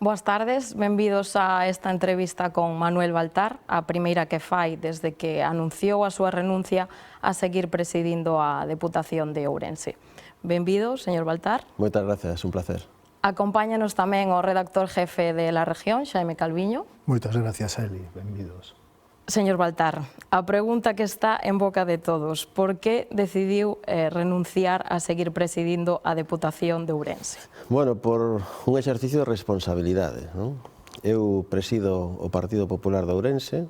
Boas tardes, benvidos a esta entrevista con Manuel Baltar, a primeira que fai desde que anunciou a súa renuncia a seguir presidindo a Deputación de Ourense. Benvido, señor Baltar. Moitas gracias, un placer. Acompáñanos tamén o redactor jefe de La Región, Xaime Calviño. Moitas gracias, Eli, benvidos. Señor Baltar, a pregunta que está en boca de todos, por que decidiu renunciar a seguir presidindo a Deputación de Ourense? Bueno, por un exercicio de responsabilidade, non? Eu presido o Partido Popular de Ourense,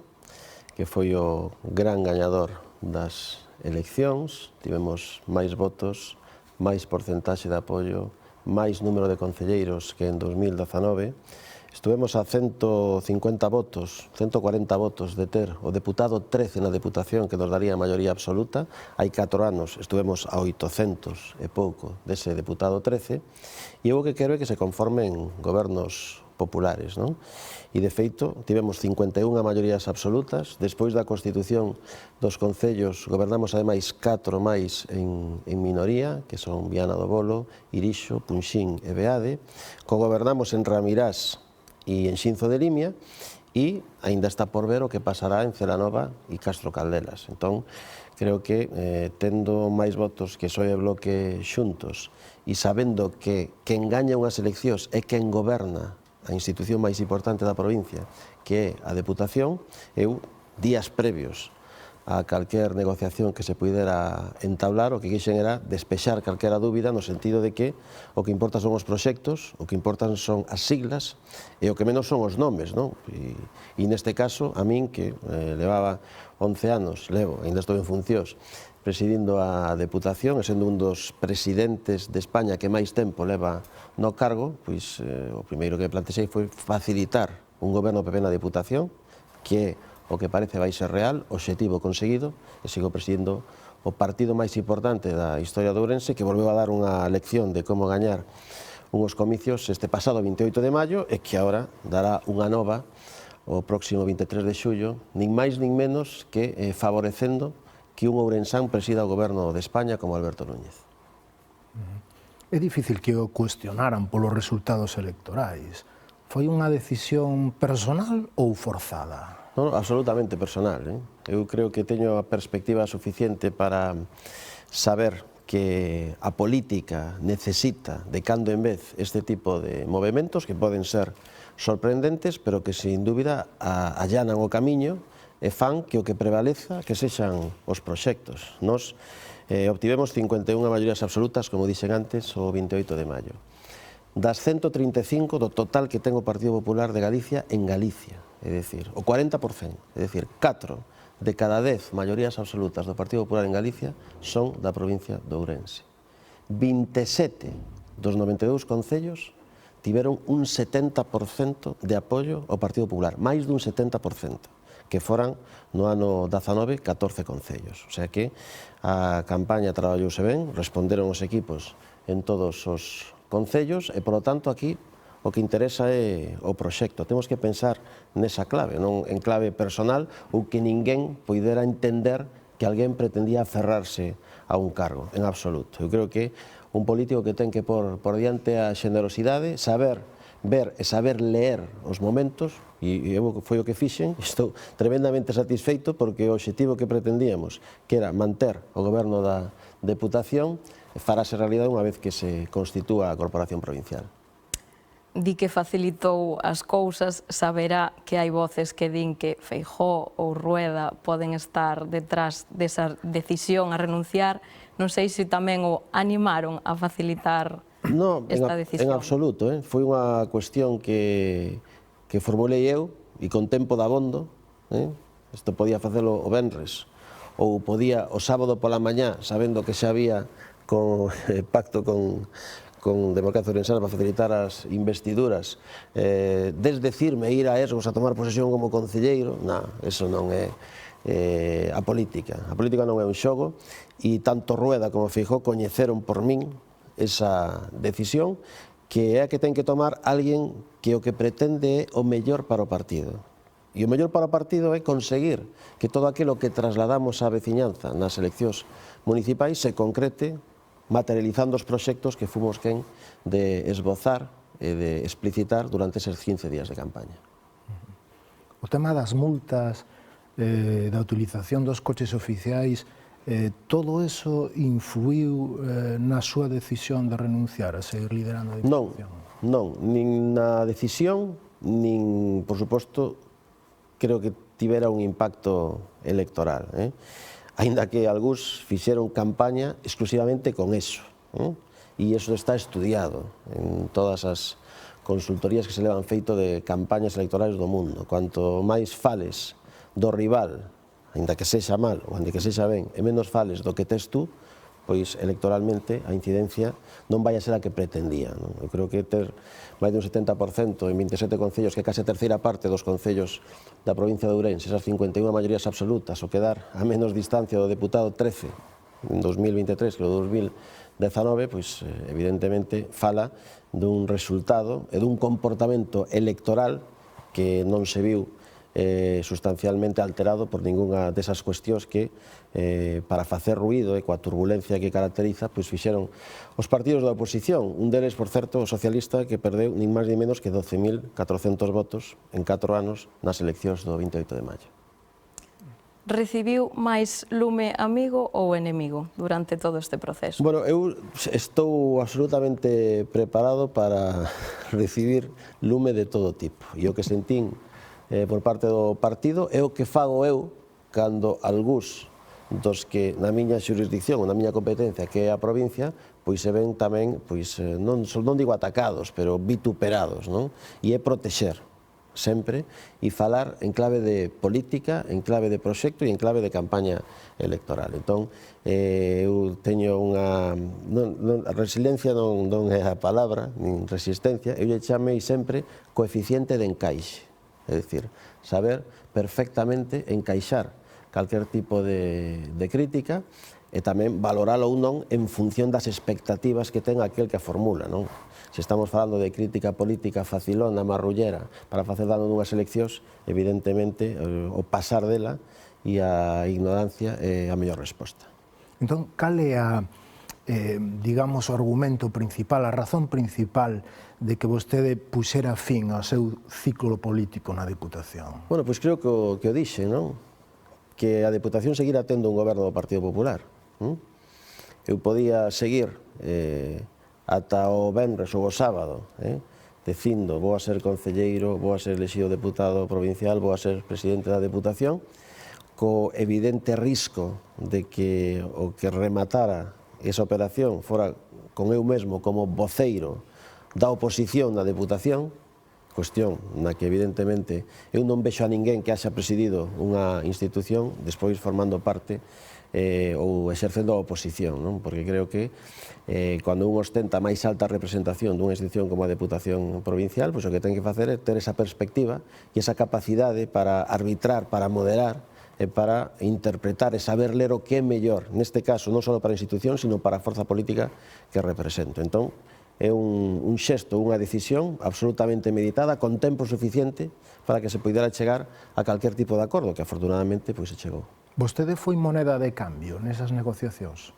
que foi o gran gañador das eleccións, tivemos máis votos, máis porcentaxe de apoio, máis número de concelleiros que en 2019, Estuvemos a 150 votos, 140 votos de ter o deputado 13 na Deputación, que nos daría a maioría absoluta. Hai 4 anos estuvemos a 800 e pouco dese deputado 13, e eu o que quero é que se conformen gobernos populares, non? E, de feito, tivemos 51 maiorías absolutas. Despois da constitución dos concellos, gobernamos, ademais, 4 máis en minoría, que son Viana do Bolo, Irixo, Punxín e Beade. Cogobernamos en Ramirás e en Xinzo de Limia, e aínda está por ver o que pasará en Celanova e Castro Caldelas. Entón, creo que tendo máis votos que Soe e Bloque xuntos e sabendo que quen gaña unhas eleccións é quen goberna a institución máis importante da provincia, que é a Deputación, eu, días previos a calquer negociación que se pudera entablar, o que quixen era despexar calquera dúbida no sentido de que o que importa son os proxectos, o que importan son as siglas e o que menos son os nomes, non? E neste caso, a min, que levaba 11 anos, ainda estou en funcións, presidindo a Deputación e sendo un dos presidentes de España que máis tempo leva no cargo, pois o primeiro que plantexei foi facilitar un goberno PP na Deputación, que o que parece vai ser real, obxectivo conseguido, e sigo presidindo o partido máis importante da historia de Ourense, que volveu a dar unha lección de como gañar unhos comicios este pasado 28 de maio e que agora dará unha nova o próximo 23 de xullo, nin máis nin menos que favorecendo que un ourensán presida o goberno de España como Alberto Núñez. É difícil que o cuestionaran polos resultados electorais. Foi unha decisión personal ou forzada? Non, absolutamente personal. Eu creo que teño a perspectiva suficiente para saber que a política necesita de cando en vez este tipo de movementos que poden ser sorprendentes, pero que sin dúbida allanan o camiño e fan que o que prevaleza que sexan os proxectos. Nos obtivemos 51 maiorías absolutas, como dixen antes, o 28 de maio. Das 135 do total que ten o Partido Popular de Galicia en Galicia. É dicir, o 40%, é dicir, 4 de cada 10 maiorías absolutas do Partido Popular en Galicia son da provincia de Ourense. 27 dos 92 concellos tiveron un 70% de apoio ao Partido Popular, máis dun 70%, que foran no ano 19 14 concellos. O sea que a campaña traballouse ben, responderon os equipos en todos os concellos e, polo tanto, aquí o que interesa é o proxecto. Temos que pensar nesa clave, non en clave personal ou que ninguén poidera entender que alguén pretendía aferrarse a un cargo, en absoluto. Eu creo que un político que ten que por diante a xenerosidade, saber ver e saber leer os momentos, e foi o que fixen, estou tremendamente satisfeito porque o obxectivo que pretendíamos, que era manter o goberno da Deputación, farase realidade unha vez que se constitúa a Corporación Provincial. Di que facilitou as cousas, saberá que hai voces que din que Feijóo ou Rueda poden estar detrás desa decisión a renunciar. Non sei se tamén o animaron a facilitar esta decisión. En absoluto. Foi unha cuestión que formulei eu e con tempo de abondo. Isto podía facelo o venres ou podía o sábado pola mañá, sabendo que xa había pacto con Democracia Ourensana para facilitar as investiduras, desdecirme ir a Esgos a tomar posesión como concelleiro. Non, eso non é a política. A política non é un xogo e tanto Rueda como Feijóo coñeceron por min esa decisión, que é a que ten que tomar alguén que o que pretende é o mellor para o partido. E o mellor para o partido é conseguir que todo aquilo que trasladamos á veciñanza nas eleccións municipais se concrete materializando os proxectos que fomos quen de esbozar e de explicitar durante eses 15 días de campaña. O tema das multas, da utilización dos coches oficiais, todo eso influiu na súa decisión de renunciar a seguir liderando a Diputación? Non, nin na decisión, nin, por suposto, creo que tivera un impacto electoral. Aínda que algúns fixeron campaña exclusivamente con eso. E iso está estudiado en todas as consultorías que se levan feito de campañas electorales do mundo. Cuanto máis fales do rival, aínda que sexa mal ou aínda que sexa ben, e menos fales do que tes tú, pois electoralmente a incidencia non vai a ser a que pretendía. Eu creo que ter máis de un 70% en 27 concellos, que é case a terceira parte dos concellos da provincia de Ourense, esas 51 maiorías absolutas, o quedar a menos distancia do deputado 13 en 2023 que o 2019, pois evidentemente fala dun resultado e dun comportamento electoral que non se viu sustancialmente alterado por ningunha desas cuestións que para facer ruído e coa turbulencia que caracteriza pois fixeron os partidos da oposición, un deles, por certo, o socialista, que perdeu nin máis nin menos que 12.400 votos en 4 anos nas eleccións do 28 de maio. Recibiu máis lume amigo ou enemigo durante todo este proceso? Bueno, eu estou absolutamente preparado para recibir lume de todo tipo. E o que sentín por parte do partido é o que fago eu cando algúns dos que na miña xurisdicción ou na miña competencia, que é a provincia, pois se ven tamén, pois non digo atacados, pero vituperados, non? E é protexer sempre e falar en clave de política, en clave de proxecto e en clave de campaña electoral. Entón, eu teño unha... resiliencia non é a palabra, nin resistencia, eu lle chamei sempre coeficiente de encaixe. É dicir, saber perfectamente encaixar calquer tipo de crítica e tamén valoralo ou non en función das expectativas que ten aquel que a formula, non? Se estamos falando de crítica política facilona, marrullera, para facer dano nunhas eleccións, evidentemente, o pasar dela e a ignorancia é a mellor resposta. Entón, cal é a, digamos, o argumento principal, a razón principal de que vostede puxera fin ao seu ciclo político na Diputación? Bueno, pois creo que o dixe, non? Que a Diputación seguira tendo un goberno do Partido Popular. Eu podía seguir ata o venres ou o sábado, dicindo vou a ser concelleiro, vou a ser elexido deputado provincial, vou a ser presidente da Deputación, co evidente risco de que o que rematara esa operación fora con eu mesmo como voceiro da oposición da Deputación, cuestión na que evidentemente eu non vexo a ninguén que haxa presidido unha institución despois formando parte ou exercendo a oposición, non? Porque creo que cando un ostenta máis alta representación dunha institución como a Deputación Provincial, pois o que ten que facer é ter esa perspectiva e esa capacidade para arbitrar, para moderar e para interpretar e saber ler o que é mellor, neste caso, non só para a institución, sino para a forza política que represento. Entón, é un xesto, unha decisión absolutamente meditada, con tempo suficiente para que se pudera chegar a calquer tipo de acordo, que afortunadamente pois se chegou. Vostede foi moneda de cambio nesas negociacións?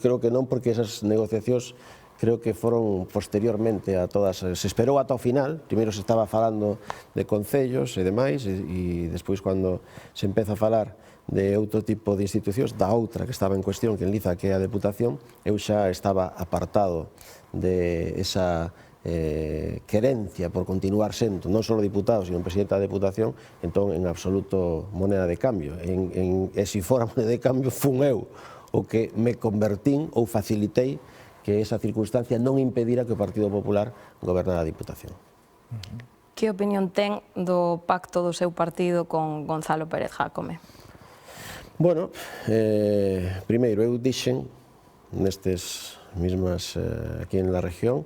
Creo que non, porque esas negociacións creo que foron posteriormente a todas, se esperou ata o final, primeiro se estaba falando de concellos e demais, e despois cando se empeza a falar de outro tipo de institucións, da outra que estaba en cuestión, que en Liza, que é a Deputación, eu xa estaba apartado de esa querencia por continuar sendo non só diputado, sino presidente da Deputación, entón en absoluto moneda de cambio. E se fora moneda de cambio, fun eu o que me convertín ou facilitei que esa circunstancia non impedira que o Partido Popular gobernara a Diputación. Que opinión ten do pacto do seu partido con Gonzalo Pérez Jácome? Bueno, primeiro, eu dixen nestes mismas aquí en la región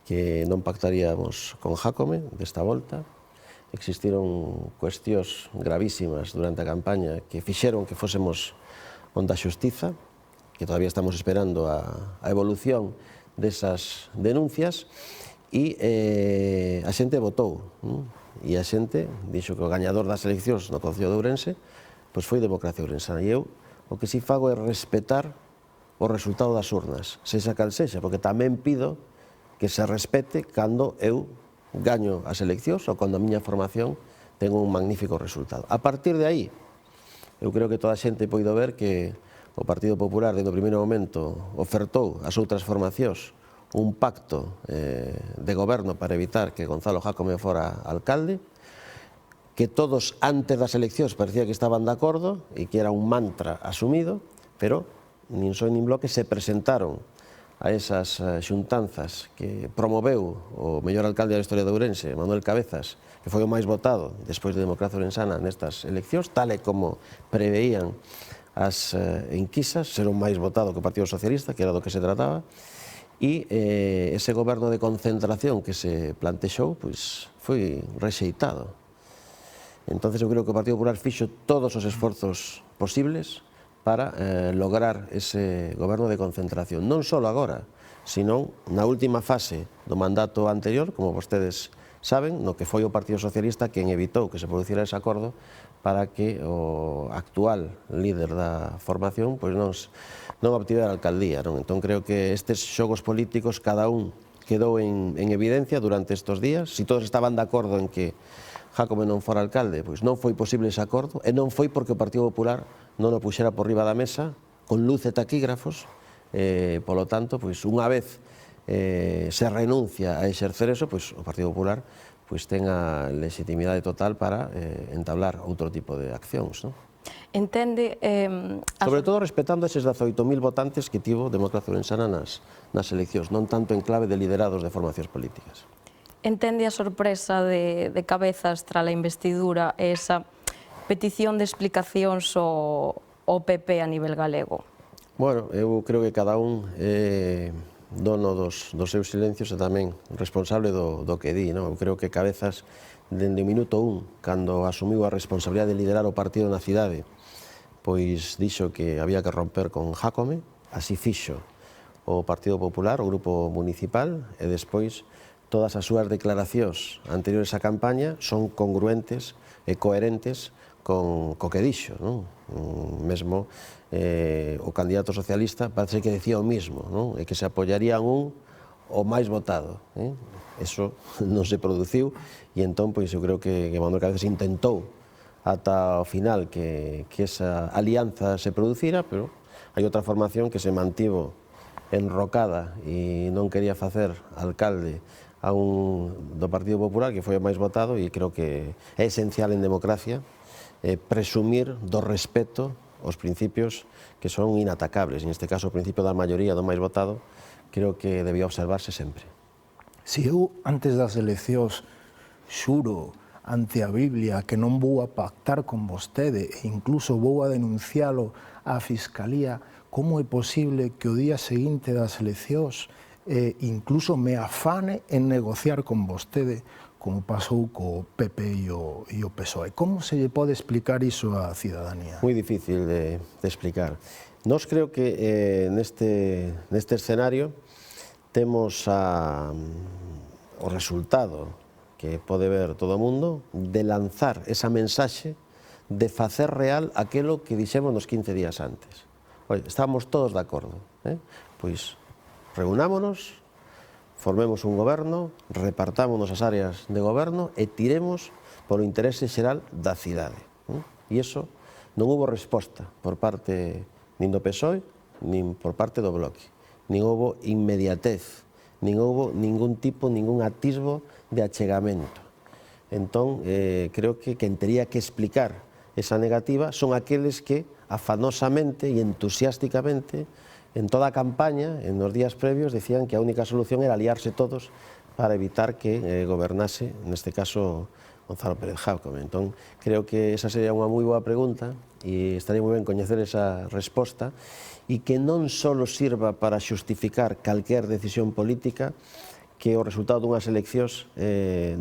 que non pactaríamos con Jácome desta volta. Existiron cuestións gravísimas durante a campaña que fixeron que fósemos onde a xustiza, que todavía estamos esperando a evolución desas denuncias, e a xente votou, e a xente dixo que o gañador das eleccións no Concello de Ourense pois foi Democracia Ourensana, e eu o que si fago é respetar o resultado das urnas, sexa cal sexa, porque tamén pido que se respete cando eu gaño as eleccións ou cando a miña formación ten un magnífico resultado. A partir de aí, eu creo que toda a xente poido ver que o Partido Popular, desde o primeiro momento, ofertou ás outras formacións un pacto de goberno para evitar que Gonzalo Jácome fora alcalde, que todos antes das eleccións parecía que estaban de acordo e que era un mantra asumido, pero nin PSOE nin Bloque se presentaron a esas xuntanzas que promoveu o mellor alcalde da historia de Ourense, Manuel Cabezas, que foi o máis votado despois de Democracia Ourensana nestas eleccións, tal e como preveían as enquisas, ser o máis votado que o Partido Socialista, que era do que se trataba, e ese goberno de concentración que se plantexou pois, foi rexeitado. Entonces eu creo que o Partido Popular fixo todos os esforzos posibles para lograr ese goberno de concentración, non só agora, sino na última fase do mandato anterior, como vostedes saben, no que foi o Partido Socialista quen evitou que se producira ese acordo para que o actual líder da formación pois non obtivera a alcaldía. Entón creo que estes xogos políticos cada un quedou en evidencia durante estes días. Si todos estaban de acordo en que Jácome non fora alcalde, pois non foi posible ese acordo, e non foi porque o Partido Popular non o puxera por riba da mesa, con luz e taquígrafos, polo tanto, pois unha vez se renuncia a exercer eso, pois o Partido Popular pois ten a legitimidade total para entablar outro tipo de accións, non? Entende... Sobre todo respetando eses 18.000 votantes que tivo Democracia Ourensana nas eleccións, non tanto en clave de liderados de formacións políticas. Entende a sorpresa de Cabezas tras a investidura e esa petición de explicacións ao PP a nivel galego? Bueno, eu creo que cada un é dono dos seus silencios e tamén responsable do que di. Eu creo que Cabezas, dende o minuto 1, cando asumiu a responsabilidade de liderar o partido na cidade, pois dixo que había que romper con Jácome, así fixo o Partido Popular, o grupo municipal, e despois todas as súas declaracións anteriores á campaña son congruentes e coherentes co que dixo. Mesmo o candidato socialista parece que decía o mismo, e que se apoyaría o máis votado. Eso non se produciu e entón eu creo que Manuel Cabezas intentou ata o final que esa alianza se producira, pero hai outra formación que se mantivo enrocada e non quería facer alcalde a do Partido Popular, que foi o máis votado, e creo que é esencial en democracia presumir do respeto aos principios que son inatacables. En este caso, o principio da maioría do máis votado, creo que debía observarse sempre. Se eu, antes das eleccións, xuro ante a Biblia que non vou a pactar con vostede e incluso vou a denuncialo á Fiscalía, como é posible que o día seguinte das eleccións incluso me afane en negociar con vostede, como pasou co PP e o PSOE? Como se lle pode explicar iso á cidadanía? Moi difícil de explicar. Nos creo que neste escenario temos o resultado que pode ver todo o mundo de lanzar esa mensaxe de facer real aquilo que dixemos nos 15 días antes. Estábamos todos de acordo, pois reunámonos, formemos un goberno, repartámonos as áreas de goberno e tiremos polo interese xeral da cidade. E iso non houve resposta por parte nin do PSOE, nin por parte do Bloque. Nin houve inmediatez, nin houve ningún tipo, ningún atisbo de achegamento. Entón, creo que quen tería que explicar esa negativa son aqueles que afanosamente e entusiásticamente en toda a campaña, en os días previos, decían que a única solución era aliarse todos para evitar que gobernase, neste caso, Gonzalo Pérez Jácome. Entón, creo que esa sería unha moi boa pregunta e estaría moi ben coñecer esa resposta e que non só sirva para xustificar calquer decisión política que o resultado dunhas eleccións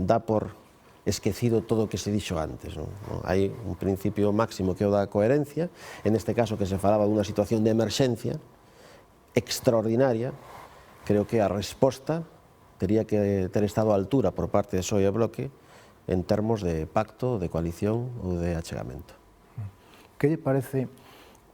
dá por esquecido todo o que se dixo antes. Hai un principio máximo que é o da coherencia, en este caso que se falaba dunha situación de emerxencia extraordinaria. Creo que a resposta tería que ter estado á altura por parte de PSOE e Bloque en termos de pacto, de coalición ou de achegamento. Que lle parece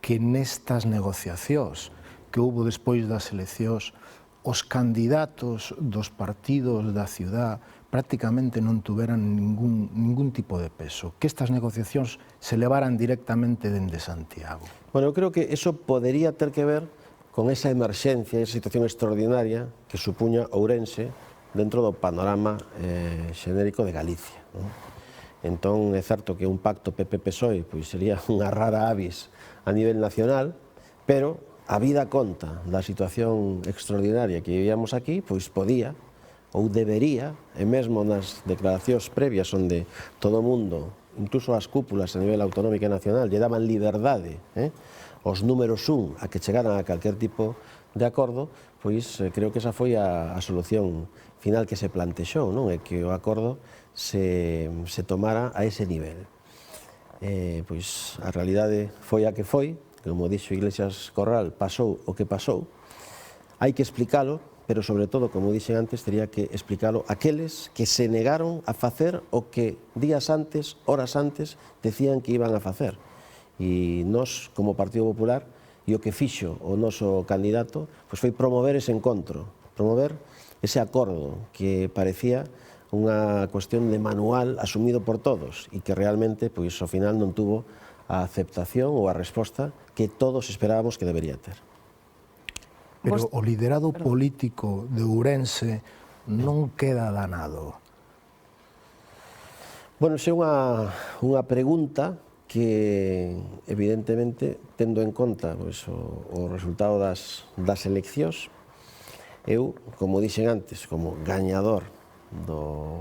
que nestas negociacións que houve despois das eleccións os candidatos dos partidos da ciudad prácticamente non tuveran ningún tipo de peso, que estas negociacións se levaran directamente dende Santiago. Bueno, eu creo que eso podería ter que ver con esa emerxencia, esa situación extraordinaria que supuña Ourense dentro do panorama xenérico de Galicia. Entón, é certo que un pacto PP-PSOE sería unha rara avis a nivel nacional, pero a vida conta da situación extraordinaria que vivíamos aquí, pois podía ou debería, e mesmo nas declaracións previas onde todo o mundo, incluso as cúpulas a nivel autonómico e nacional, lle daban liberdade os números un a que chegaran a calquer tipo de acordo, pois creo que esa foi a solución final que se plantexou, non? É que o acordo se tomara a ese nivel. Pois a realidade foi a que foi, como dixo Iglesias Corral, pasou o que pasou, hai que explicalo, pero sobre todo, como dixen antes, teria que explicalo aqueles que se negaron a facer o que días antes, horas antes, decían que iban a facer. E nós, como Partido Popular, e o que fixo o noso candidato, pois foi promover ese encontro, promover ese acordo que parecía unha cuestión de manual asumido por todos e que realmente, pois, ao final non tuvo a aceptación ou a resposta que todos esperábamos que debería ter. Pero o liderado político de Ourense non queda danado. Bueno, é unha pregunta que, evidentemente, tendo en conta o resultado das eleccións, eu, como dixen antes, como gañador do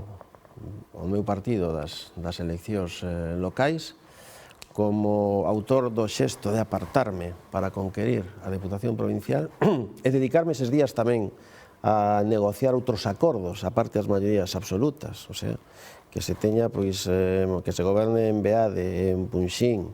meu partido das eleccións locais, como autor do xesto de apartarme para conquerir a Deputación Provincial e dedicarme eses días tamén a negociar outros acordos, aparte das maiorías absolutas, o sea, que se teña, pois, que se goberne en Beade, en Punxín,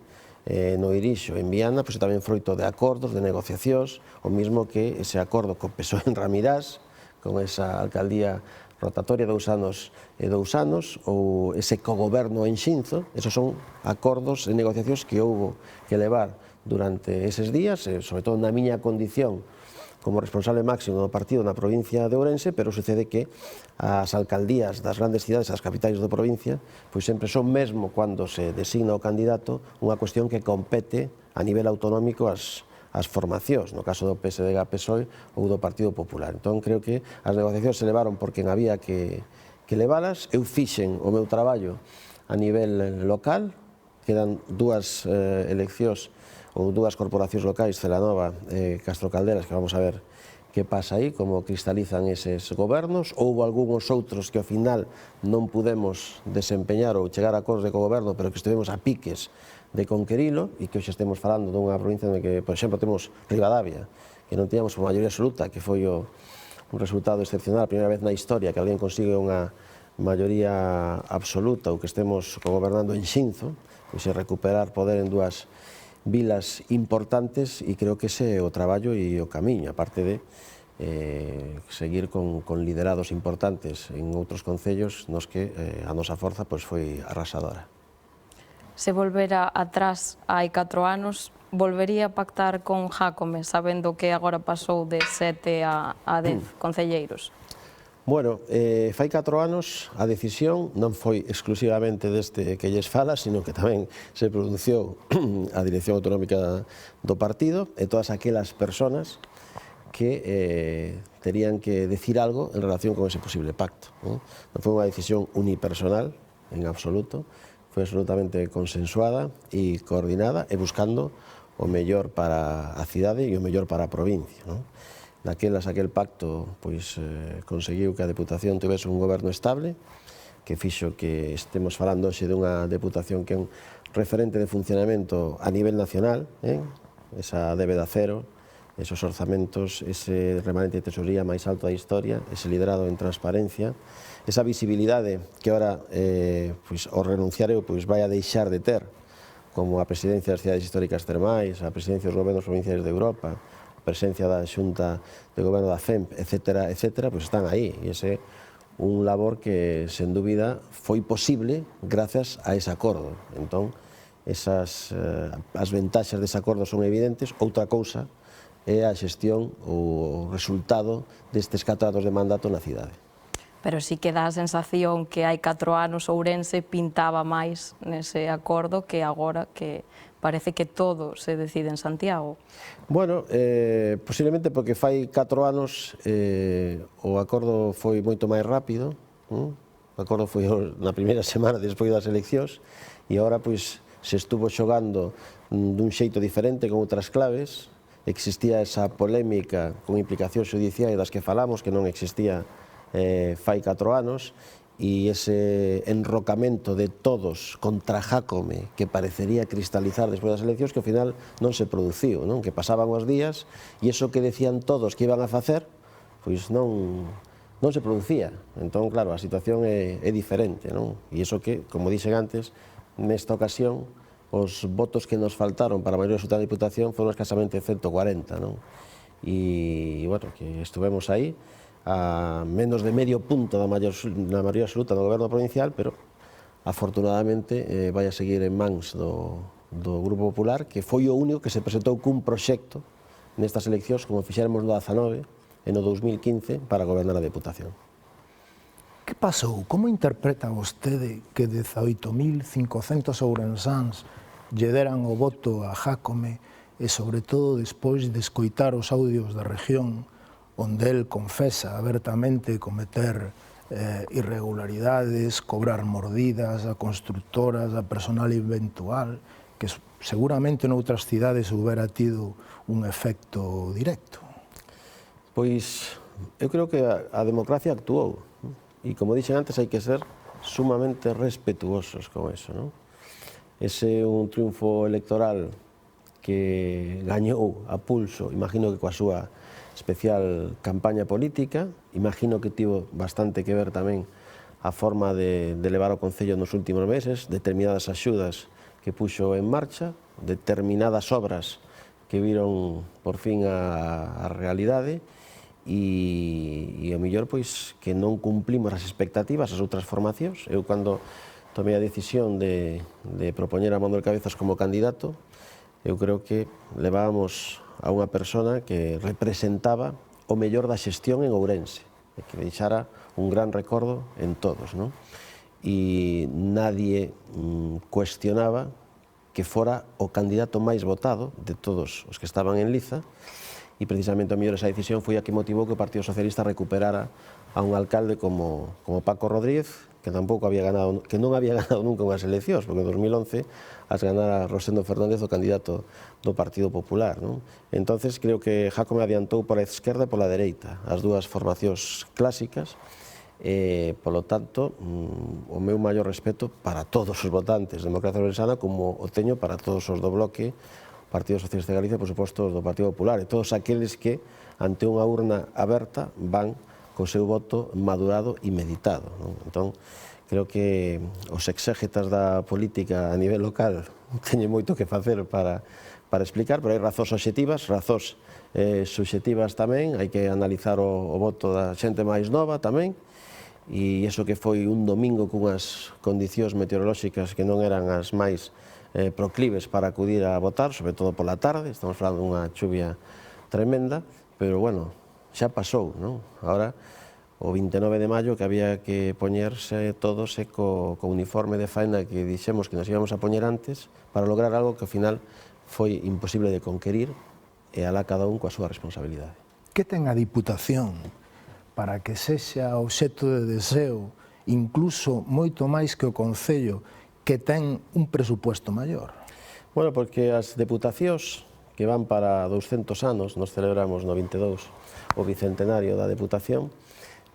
no Irixo, en Viana, pois tamén froito de acordos, de negociacións, o mismo que ese acordo co PSOE en Ramirás, con esa alcaldía rotatoria 2 anos e 2 anos, ou ese cogoberno en Xinzo, esos son acordos e negociacións que houbo que levar durante eses días, sobre todo na miña condición como responsable máximo do partido na provincia de Ourense, pero sucede que as alcaldías das grandes cidades, as capitais da provincia, pois sempre son mesmo cando se designa o candidato unha cuestión que compete a nivel autonómico as formacións, no caso do PSDG-PSOE ou do Partido Popular. Entón, creo que as negociacións se levaron por quen había que levalas. Eu fixen o meu traballo a nivel local, quedan 2 eleccións ou 2 corporacións locais, Celanova e Castro Calderas, que vamos a ver que pasa aí, como cristalizan eses gobernos. Houbo algúns outros que ao final non pudemos desempeñar ou chegar a acordos de cogoberno, pero que estivemos a piques de conquerilo, e que hoxe estemos falando dunha provincia en que, por exemplo, temos Ribadavia, que non tiñamos por maioría absoluta, que foi un resultado excepcional, a primeira vez na historia que alguén consigue unha maioría absoluta, ou que estemos gobernando en Xinzo, pois se recuperar poder en 2 vilas importantes, e creo que ese é o traballo e o camiño, aparte de seguir con liderados importantes en outros concellos nos que a nosa forza foi arrasadora. Se volvera atrás hai 4 anos, volvería a pactar con Jácome, sabendo que agora pasou de 7 a 10 concelleiros? Bueno, fai 4 anos a decisión non foi exclusivamente deste que lles fala, sino que tamén se pronunciou a Dirección Autonómica do partido e todas aquelas persoas que terían que decir algo en relación con ese posible pacto. Non foi unha decisión unipersonal, en absoluto, foi absolutamente consensuada e coordinada e buscando o mellor para a cidade e o mellor para a provincia. Daquelas, aquel pacto conseguiu que a Deputación tivese un goberno estable, que fixo que estemos falando hoxe dunha Deputación que é un referente de funcionamento a nivel nacional, esa débeda cero, esos orzamentos, ese remanente de tesorería máis alto da historia, ese liderado en transparencia, esa visibilidade que ahora o renunciareu vai a deixar de ter, como a presidencia das cidades históricas termais, a presidencia dos gobernos provinciais de Europa, a presencia da Xunta de Goberno da FEMP, etc., están aí. E ese é un labor que, sen dúbida, foi posible grazas a ese acordo. Entón, as ventaxas dese acordo son evidentes. Outra cousa é a xestión ou o resultado destes 4 anos de mandato na cidade. Pero sí que dá a sensación que hai 4 anos Ourense pintaba máis nese acordo que agora, que parece que todo se decide en Santiago. Bueno, posiblemente porque fai 4 anos o acordo foi moito máis rápido, o acordo foi na primeira semana despois das eleccións e agora pois se estuvo xogando dun xeito diferente con outras claves, existía esa polémica con implicacións xudiciais das que falamos que non existía fai 4 anos e ese enrocamento de todos contra Jácome que parecería cristalizar despois das eleccións que ao final non se produciu, non? Que pasaban os días e iso que decían todos que iban a facer pois non se producía. Entón, claro, a situación é diferente, non? E iso que, como dixen antes, nesta ocasión os votos que nos faltaron para a maioría absoluta da Diputación foron escasamente 140, non? E, bueno, que estuvemos aí a menos de medio punto da maioría absoluta do goberno provincial, pero afortunadamente vai a seguir en mans do Grupo Popular, que foi o único que se presentou cun proxecto nestas eleccións, como fixéramos no 19 e no 2015, para gobernar a Deputación. Que pasou? Como interpreta vostede que 18.500 ourensáns lle deran o voto a Jácome e, sobre todo, despois de escoitar os audios da región onde el confesa abertamente cometer irregularidades, cobrar mordidas a constructoras, a personal eventual, que seguramente noutras cidades houbera tido un efecto directo? Pois, eu creo que a democracia actuou, e como dixen antes, hai que ser sumamente respetuosos con eso, non? Ese é un triunfo electoral que gañou a pulso, imagino que coa súa especial campaña política, imagino que tivo bastante que ver tamén a forma de levar o Concello nos últimos meses, determinadas axudas que puxo en marcha, determinadas obras que viron por fin a realidade e ao mellor pois que non cumplimos as expectativas as outras formacións. Eu cando tomei a decisión de propoñer a Manuel Cabezas como candidato, eu creo que levábamos a unha persona que representaba o mellor da xestión en Ourense, e que deixara un gran recordo en todos, non? E nadie cuestionaba que fora o candidato máis votado de todos os que estaban en liza, e precisamente a mellor esa decisión foi a que motivou que o Partido Socialista recuperara a un alcalde como Paco Rodríguez, que tampouco había ganado, que non había ganado nunca unhas eleccións, porque en 2011 as ganara Rosendo Fernández, o candidato do Partido Popular, non? Entonces creo que Jácome adiantou pola esquerda e pola dereita, as dúas formacións clásicas, polo tanto, o meu maior respeto para todos os votantes de Democracia Ourensana, como o teño para todos os do Bloque, Partido Socialista de Galicia, por suposto, os do Partido Popular, e todos aqueles que, ante unha urna aberta, van co seu voto madurado e meditado, non? Entón, creo que os exégetas da política a nivel local teñen moito que facer para explicar, pero hai razóns obxectivas, razóns subxectivas tamén, hai que analizar o voto da xente máis nova tamén, e iso que foi un domingo cunhas condicións meteorolóxicas que non eran as máis proclives para acudir a votar, sobre todo pola tarde, estamos falando dunha chuvia tremenda, pero bueno, xa pasou, non? Agora, o 29 de maio, que había que poñerse todos co uniforme de faena que dixemos que nos íbamos a poñer antes para lograr algo que ao final foi imposible de conquerir e alá cada un coa súa responsabilidade. Que ten a Diputación para que sexa obxecto de deseo, incluso moito máis que o Concello, que ten un presupuesto maior? Bueno, porque as deputacións que van para 200 anos, nos celebramos no 22 o bicentenario da Deputación,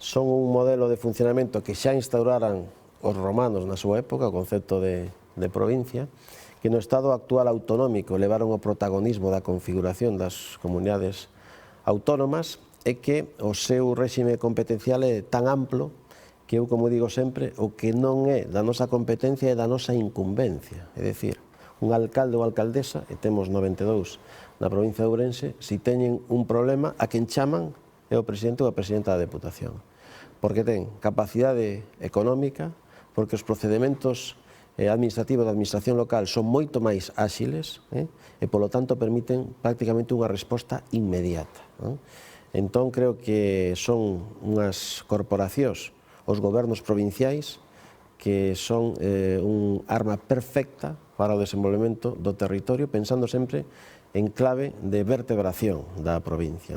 son un modelo de funcionamento que xa instauraran os romanos na súa época, o concepto de provincia, que no estado actual autonómico levaron o protagonismo da configuración das comunidades autónomas e que o seu réxime competencial é tan amplo que eu, como digo sempre, o que non é da nosa competencia é da nosa incumbencia. É dicir, un alcalde ou alcaldesa, e temos 92 na provincia de Ourense, si teñen un problema, a quen chaman é o presidente ou a presidenta da Deputación. Porque ten capacidade económica, porque os procedementos administrativo da administración local son moito máis áxiles e, polo tanto, permiten prácticamente unha resposta inmediata. Entón, creo que son unhas corporacións, os gobernos provinciais, que son un arma perfecta para o desenvolvemento do territorio, pensando sempre en clave de vertebración da provincia,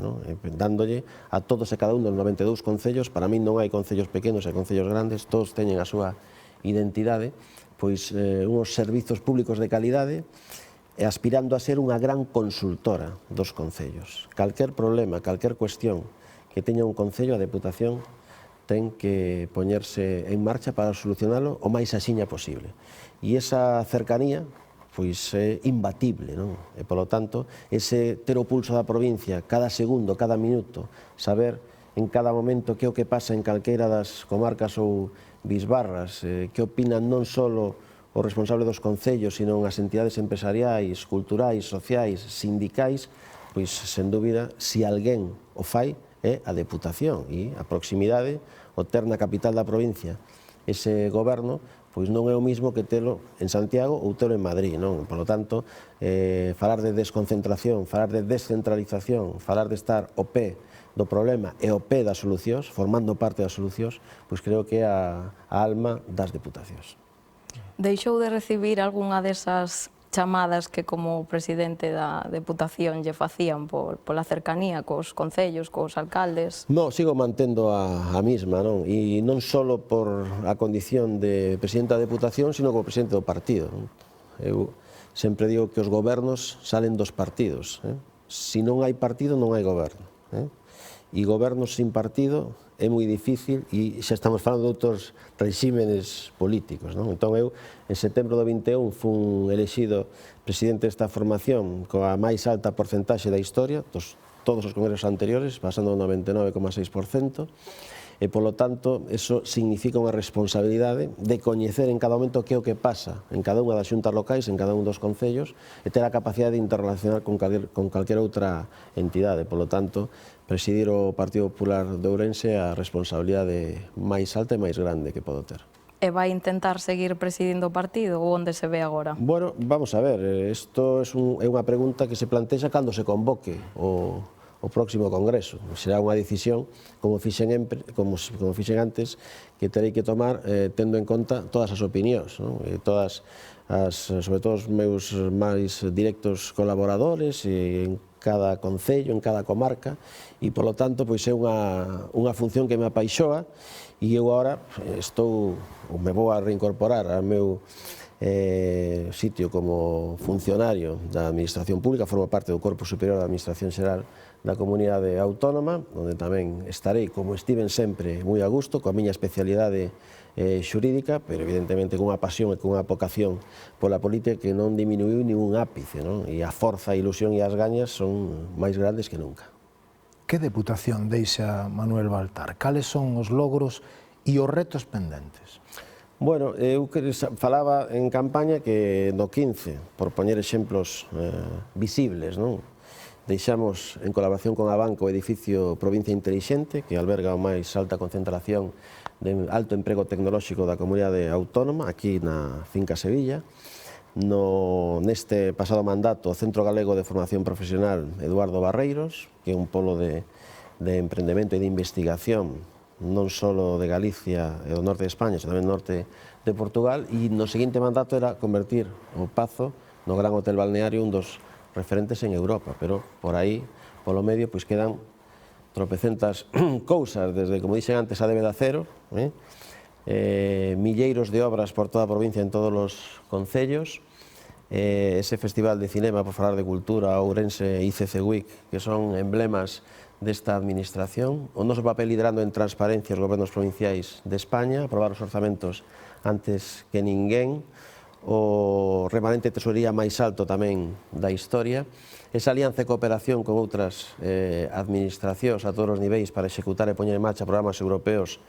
dándolle a todos e cada un dos 92 concellos. Para mí non hai concellos pequenos e concellos grandes, todos teñen a súa identidade, pois uns servizos públicos de calidade, e aspirando a ser unha gran consultora dos concellos. Calquer problema, calquer cuestión que teña un concello, a Deputación ten que poñerse en marcha para solucionalo o máis axiña posible. E esa cercanía pois é imbatible, non? E, polo tanto, ese ter o pulso da provincia cada segundo, cada minuto, saber en cada momento que é o que pasa en calqueira das comarcas ou bisbarras, que opinan non só o responsable dos concellos, sino as entidades empresariais, culturais, sociais, sindicais, pois, sen dúbida, se alguén o fai, é a Deputación. E a proximidade, o ter na capital da provincia ese goberno, pois non é o mismo que telo en Santiago ou telo en Madrid, non? Por lo tanto, falar de desconcentración, falar de descentralización, falar de estar ao pé do problema e ao pé das solucións, formando parte das solucións, pois creo que é a alma das Deputacións. Deixou de recibir algunha desas chamadas que como presidente da Deputación lle facían pola cercanía cos concellos, cos alcaldes? Non, sigo mantendo a mesma, non? E non só por a condición de presidente da Deputación, sino como presidente do partido. Eu sempre digo que os gobernos salen dos partidos. Se non hai partido, non hai goberno. E gobernos sin partido é moi difícil, e xa estamos falando de outros regímenes políticos. Entón, eu, en setembro do 21, fun elexido presidente desta formación coa máis alta porcentaxe da historia, todos os congresos anteriores, pasando do 99,6%, e, polo tanto, eso significa unha responsabilidade de coñecer en cada momento que é o que pasa en cada unha das xuntas locais, en cada un dos concellos, e ter a capacidade de interrelacionar con calquera outra entidade. Polo tanto, presidir o Partido Popular de Ourense é a responsabilidade máis alta e máis grande que podo ter. E vai intentar seguir presidindo o partido ou onde se ve agora? Bueno, vamos a ver, isto é unha pregunta que se plantexa cando se convoque o próximo Congreso. Será unha decisión, como fixen antes, que terei que tomar tendo en conta todas as opinións, todas sobre todo os meus máis directos colaboradores en cada concello, en cada comarca, e, polo tanto, pois é unha función que me apaixoa, e eu agora me vou a reincorporar ao meu sitio como funcionario da Administración Pública, formo parte do Corpo Superior da Administración Xeral da Comunidade Autónoma, onde tamén estarei, como estiven sempre, moi a gusto, coa miña especialidade xurídica, pero evidentemente cunha pasión e cunha vocación pola política que non diminuiu nin un ápice, e a forza, a ilusión e as gañas son máis grandes que nunca. Que Deputación deixa Manuel Baltar? Cales son os logros e os retos pendentes? Bueno, eu falaba en campaña que no 15, por poñer exemplos visibles, deixamos en colaboración con a Banca o edificio Provincia Intelixente, que alberga a máis alta concentración de alto emprego tecnolóxico da comunidade autónoma, aquí na Finca Sevilla. Neste pasado mandato, o Centro Galego de Formación Profesional Eduardo Barreiros, que é un polo de emprendemento e de investigación non só de Galicia e do norte de España, sino tamén do norte de Portugal, e no seguinte mandato era convertir o Pazo no gran hotel balneario un dos referentes en Europa, pero por aí, polo medio, pois quedan tropecentas cousas, desde, como dixen antes, a débeda cero, milleiros de obras por toda a provincia en todos os concellos, ese festival de cinema, por falar de cultura, Ourense ICC Week, que son emblemas desta administración, o noso papel liderando en transparencia os gobernos provinciais de España, aprobar os orzamentos antes que ninguén, o remanente de tesorería máis alto tamén da historia, esa alianza e cooperación con outras administracións a todos os niveis para executar e poñer en marcha programas europeos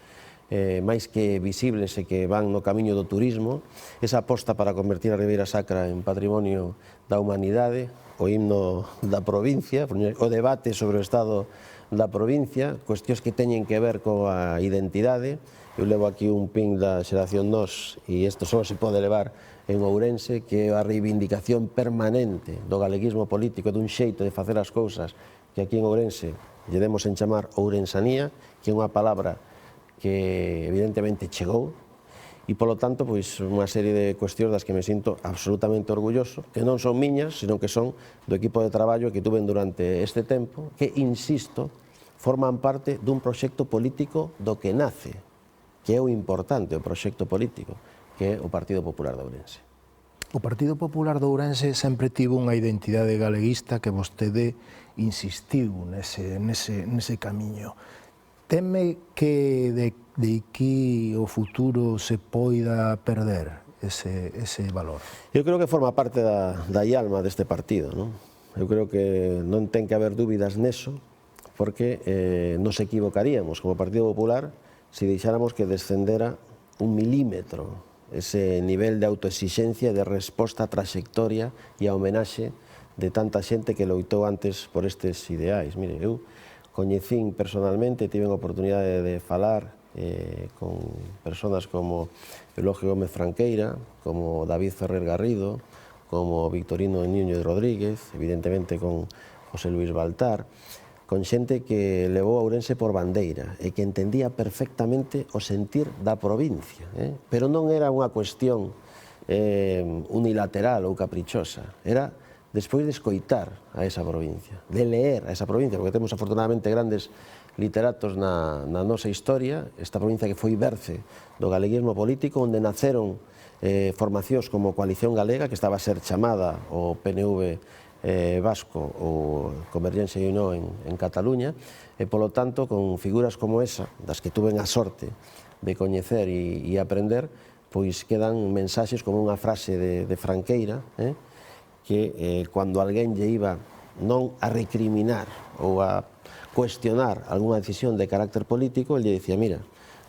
máis que visibles e que van no camiño do turismo, esa aposta para convertir a Ribeira Sacra en patrimonio da humanidade, o himno da provincia, o debate sobre o estado da provincia, cuestións que teñen que ver coa identidade, eu levo aquí un pin da xeración Nós e isto só se pode levar en Ourense, que é a reivindicación permanente do galeguismo político, dun xeito de facer as cousas que aquí en Ourense lle demos en chamar ourensanía, que é unha palabra que evidentemente chegou, e polo tanto, pois, unha serie de cuestións das que me sinto absolutamente orgulloso, que non son miñas, sino que son do equipo de traballo que tuven durante este tempo, que, insisto, forman parte dun proxecto político do que nace, que é o importante, o proxecto político, que é o Partido Popular de Ourense. O Partido Popular de Ourense sempre tivo unha identidade galeguista que vostede insistiu nese camiño. Teme que de aquí o futuro se poida perder ese valor? Eu creo que forma parte da alma deste partido, non? Eu creo que non ten que haber dúbidas neso, porque nos equivocaríamos como Partido Popular se deixáramos que descendera un milímetro ese nivel de autoexigencia, de resposta á trayectoria e a homenaxe de tanta xente que loitou antes por estes ideais. Mire, eu coñecín personalmente, tive a oportunidade de falar con persoas como Eulogio Gómez Franqueira, como David Ferrer Garrido, como Victorino Núñez Rodríguez, evidentemente con José Luis Baltar, con xente que levou a Ourense por bandeira e que entendía perfectamente o sentir da provincia, pero non era unha cuestión unilateral ou caprichosa, era despois de escoitar a esa provincia, de leer a esa provincia, porque temos afortunadamente grandes literatos na nosa historia, esta provincia que foi berce do galeguismo político, onde naceron formacións como Coalición Galega, que estaba a ser chamada o PNV vasco ou Convergencia e Unió en Cataluña, e polo tanto con figuras como esa, das que tuven a sorte de coñecer e aprender, pois quedan mensaxes como unha frase de Franqueira, que cando alguén lle iba non a recriminar ou a cuestionar algunha decisión de carácter político, el lle dicía, mira,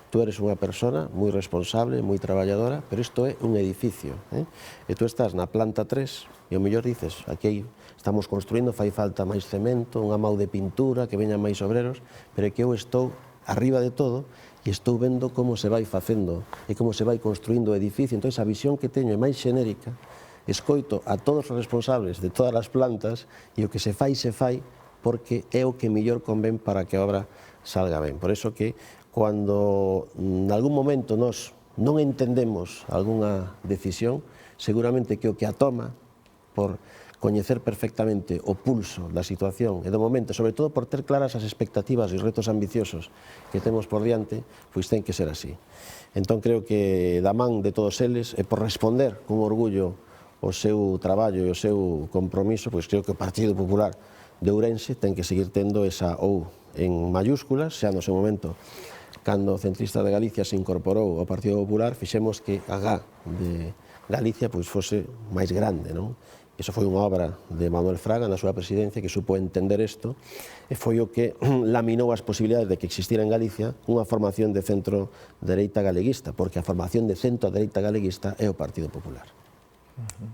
tú eres unha persona moi responsable, moi traballadora, pero isto é un edificio, e tú estás na planta 3 e o mellor dices, aquí estamos construindo, fai falta máis cemento, unha mau de pintura, que veñan máis obreros, pero é que eu estou arriba de todo e estou vendo como se vai facendo e como se vai construindo o edificio. Entón, a visión que teño é máis xenérica, escoito a todos os responsables de todas as plantas e o que se fai porque é o que mellor convén para que a obra salga ben. Por iso que cando en algún momento nós non entendemos algunha decisión, seguramente que o que a toma por coñecer perfectamente o pulso da situación e do momento, sobre todo por ter claras as expectativas e os retos ambiciosos que temos por diante, pois ten que ser así. Entón creo que da man de todos eles e por responder con orgullo o seu traballo e o seu compromiso, pois creo que o Partido Popular de Ourense ten que seguir tendo esa OU en mayúsculas, xa no seu momento, cando o Centrista de Galicia se incorporou ao Partido Popular, fixemos que a G de Galicia pois fose máis grande, non? Iso foi unha obra de Manuel Fraga na súa presidencia que supo entender isto e foi o que laminou as posibilidades de que existira en Galicia unha formación de centro-dereita galeguista, porque a formación de centro-dereita galeguista é o Partido Popular.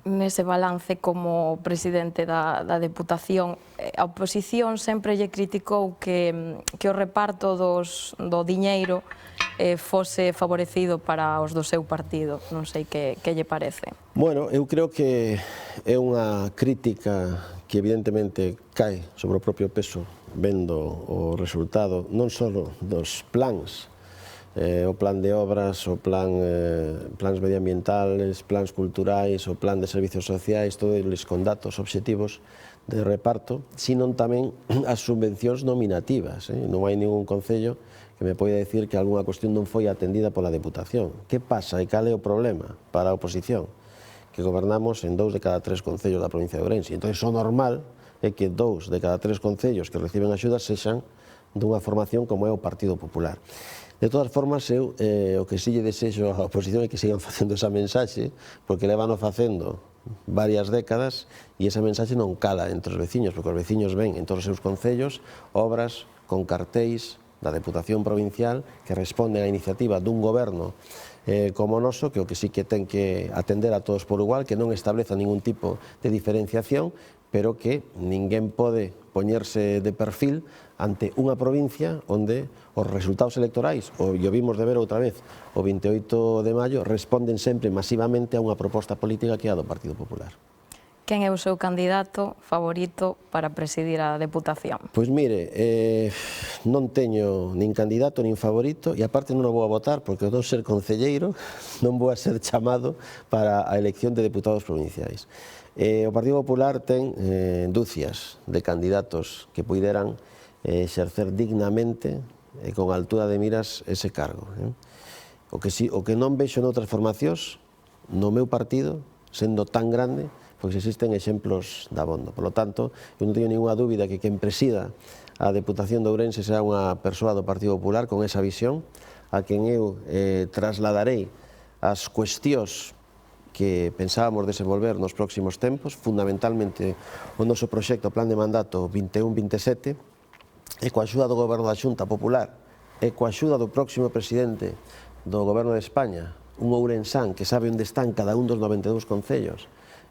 Nese balance como presidente da Deputación, a oposición sempre lle criticou que o reparto do diñeiro fose favorecido para os do seu partido. Non sei que lle parece. Bueno, eu creo que é unha crítica que evidentemente cae sobre o propio peso vendo o resultado non só dos plans, o plan de obras, o plans medioambientales, plans culturais, o plan de servicios sociais, todos eles con datos obxectivos de reparto, sino tamén as subvencións nominativas. Non hai ningún concello que me poida decir que algunha cuestión non foi atendida pola Deputación. Que pasa e cal é o problema para a oposición? Que gobernamos en 2 de cada 3 concellos da provincia de Ourense. Entón, o normal é que 2 de cada 3 concellos que reciben axudas sexan dunha formación como é o Partido Popular. De todas formas, eu o que si lle desexo á oposición é que sigan facendo esa mensaxe, porque levano facendo varias décadas e esa mensaxe non cala entre os veciños, porque os veciños ven en todos os seus concellos obras con cartéis da Deputación Provincial que responden á iniciativa dun goberno como o noso, que o que sí que ten que atender a todos por igual, que non estableza ningún tipo de diferenciación, pero que ninguén pode poñerse de perfil ante unha provincia onde os resultados electorais, o vimos de ver outra vez, o 28 de maio, responden sempre masivamente a unha proposta política que é a do Partido Popular. Quen é o seu candidato favorito para presidir a Deputación? Pois mire, non teño nin candidato nin favorito e aparte non o vou a votar porque ao non ser concelleiro non vou a ser chamado para a elección de deputados provinciais. O Partido Popular ten dúcias de candidatos que puideran exercer dignamente e con altura de miras ese cargo. O que non vexo noutras formacións, no meu partido, sendo tan grande, pois existen exemplos dabondo. Por lo tanto, eu non teño ninguna dúbida que quen presida a Deputación de Ourense será unha persoa do Partido Popular con esa visión, a quen eu trasladarei as cuestións que pensábamos desenvolver nos próximos tempos, fundamentalmente o noso proxecto Plan de Mandato 21-27, e coa axuda do Goberno da Xunta Popular e coa axuda do próximo presidente do Goberno de España, un ourensán que sabe onde están cada un dos 92 concellos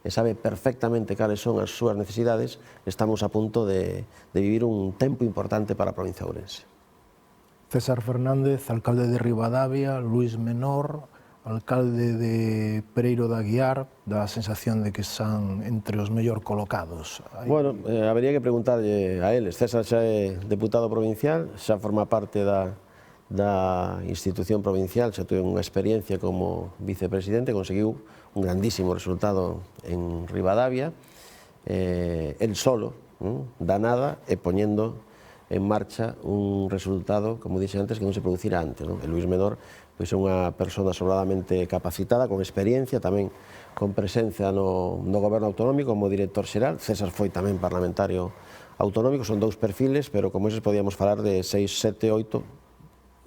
e sabe perfectamente cales son as súas necesidades, estamos a punto de vivir un tempo importante para a provincia de Ourense. César Fernández, alcalde de Ribadavia, Luís Menor, alcalde de Pereiro de Aguiar, dá a sensación de que están entre os mellor colocados. Bueno, habería que preguntarlle a eles. César xa é deputado provincial, xa forma parte da institución provincial, xa tuve unha experiencia como vicepresidente, conseguiu un grandísimo resultado en Ribadavia, el solo, da nada, e poñendo en marcha un resultado, como dixe antes, que non se producira antes. El Luís Menor é unha persona sobradamente capacitada, con experiencia, tamén con presencia no Goberno Autonómico como director xeral. César foi tamén parlamentario autonómico, son dous perfiles, pero como eses podíamos falar de 6, 7, 8,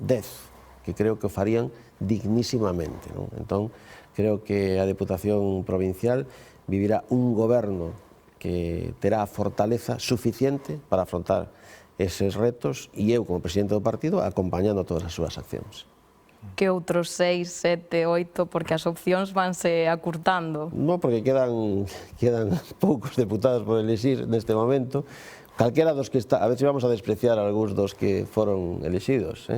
10, que creo que o farían dignísimamente. Entón, creo que a Deputación Provincial vivirá un goberno que terá a fortaleza suficiente para afrontar eses retos e eu, como presidente do partido, acompañando todas as súas accións. Que outros 6, 7, 8, porque as opcións vanse acurtando? Non, porque quedan poucos deputados por elexir neste momento. Calquera dos que está, a ver se vamos a despreciar algúns dos que foron elexidos,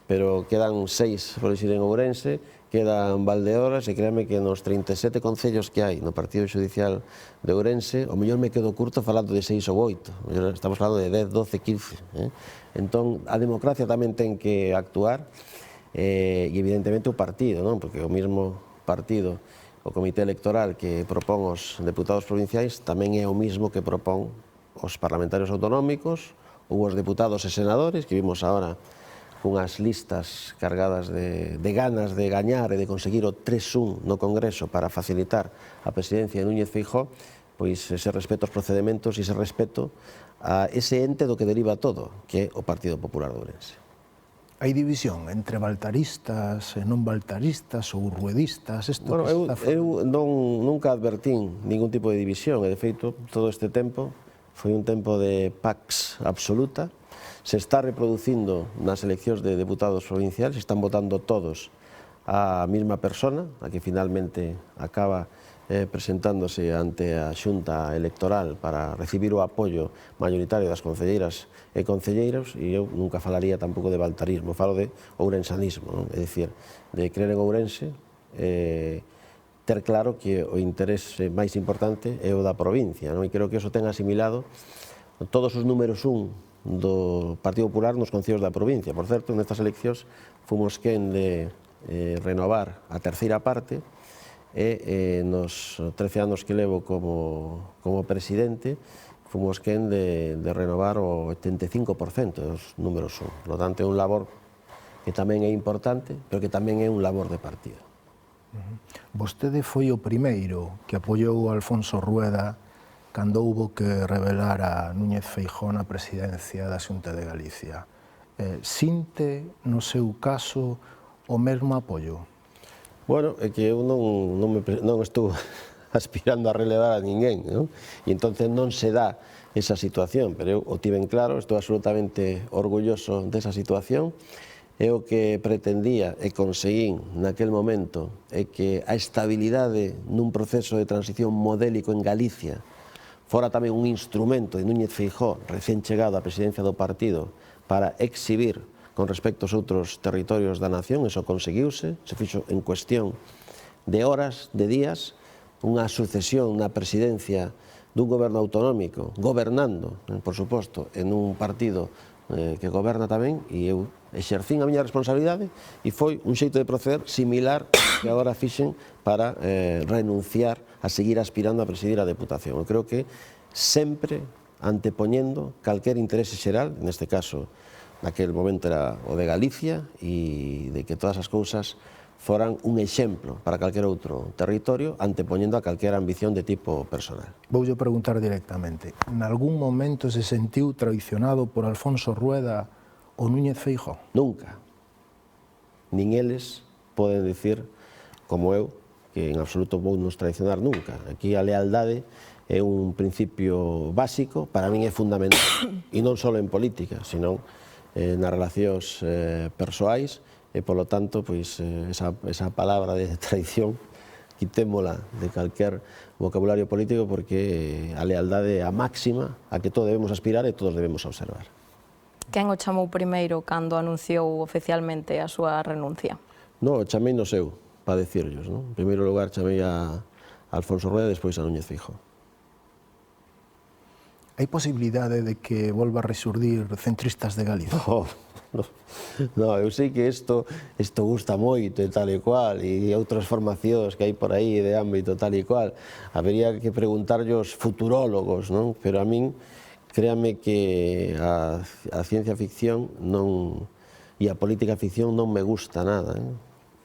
pero quedan 6 por elexir en Ourense, quedan Valdeorras e créame que nos 37 concellos que hai no Partido Judicial de Ourense, o mellor me quedo curto falando de 6 ou 8, estamos falando de 10, 12, 15. Entón, a democracia tamén ten que actuar, e evidentemente o partido, porque o mesmo partido, o comité electoral que propón os deputados provinciais, tamén é o mesmo que propón os parlamentarios autonómicos ou os deputados e senadores, que vimos agora unhas listas cargadas de ganas de gañar e de conseguir o 3-1 no Congreso para facilitar a presidencia de Núñez Feijóo, pois ese respeto aos procedementos e ese respeto a ese ente do que deriva todo, que é o Partido Popular de Ourense. Hai división entre valtaristas e non valtaristas ou ruedistas? Bueno, eu nunca advertín ningún tipo de división, e de feito, todo este tempo foi un tempo de pax absoluta. Se está reproducindo nas eleccións de deputados provinciais, están votando todos a mesma persona, a que finalmente acaba presentándose ante a Xunta Electoral para recibir o apoio mayoritario das concelleiras e concelleiros, e eu nunca falaría tampouco de valtarismo, falo de ourensanismo, é dicir, de creer en Ourense, ter claro que o interese máis importante é o da provincia, e creo que iso ten asimilado todos os números 1 do Partido Popular nos concellos da provincia. Por certo, nestas eleccións fomos quen de renovar a terceira parte, e nos 13 anos que levo como presidente fomos quen de renovar o 85% dos números 1. Por lo tanto, é un labor que tamén é importante, pero que tamén é un labor de partido. Vostede foi o primeiro que apoiou a Alfonso Rueda cando houbo que revelar a Núñez Feijóo na presidencia da Xunta de Galicia. Sinte, no seu caso, o mesmo apoio? Bueno, é que eu non estou aspirando a relevar a ninguén, e entonces non se dá esa situación, pero eu o tiven claro, estou absolutamente orgulloso desa situación, E o que pretendía e conseguín naquel momento é que a estabilidade nun proceso de transición modélico en Galicia fora tamén un instrumento de Núñez Feijóo, recén chegado á presidencia do partido, para exhibir con respecto aos outros territorios da nación. Eso conseguiuse, se fixo en cuestión de horas, de días, unha sucesión na presidencia dun goberno autonómico, gobernando, por suposto, en un partido que goberna tamén, e eu exercín a miña responsabilidade e foi un xeito de proceder similar que agora fixen para renunciar a seguir aspirando a presidir a Deputación. Eu creo que sempre antepoñendo calquer interese xeral, neste caso, naquel momento era o de Galicia, e de que todas as cousas foran un exemplo para calquer outro territorio, antepoñendo a calquer ambición de tipo personal. Voulle preguntar directamente, nalgún momento se sentiu traicionado por Alfonso Rueda ou Núñez Feijóo? Nunca. Nin eles poden dicir, como eu, que en absoluto vou nos traicionar nunca. Aquí a lealdade é un principio básico, para min é fundamental, e non só en política, senón nas relacións persoais, e, polo tanto, pois, esa palabra de traición quitémola de calquer vocabulario político, porque a lealdade é a máxima a que todos debemos aspirar e todos debemos observar. Quen o chamou primeiro cando anunciou oficialmente a súa renuncia? No, chamei nos eu, para decirllos, non? En primeiro lugar chamei a Alfonso Rueda e despois a Núñez Feijóo. Hai posibilidade de que volva a resurdir Centristas de Galicia? No, eu sei que isto gusta moito e tal e cual, e outras formacións que hai por aí de ámbito tal e cual. Habería que preguntarlle aos futurólogos, non? Pero a min, créame que a ciencia ficción e a política ficción non me gusta nada.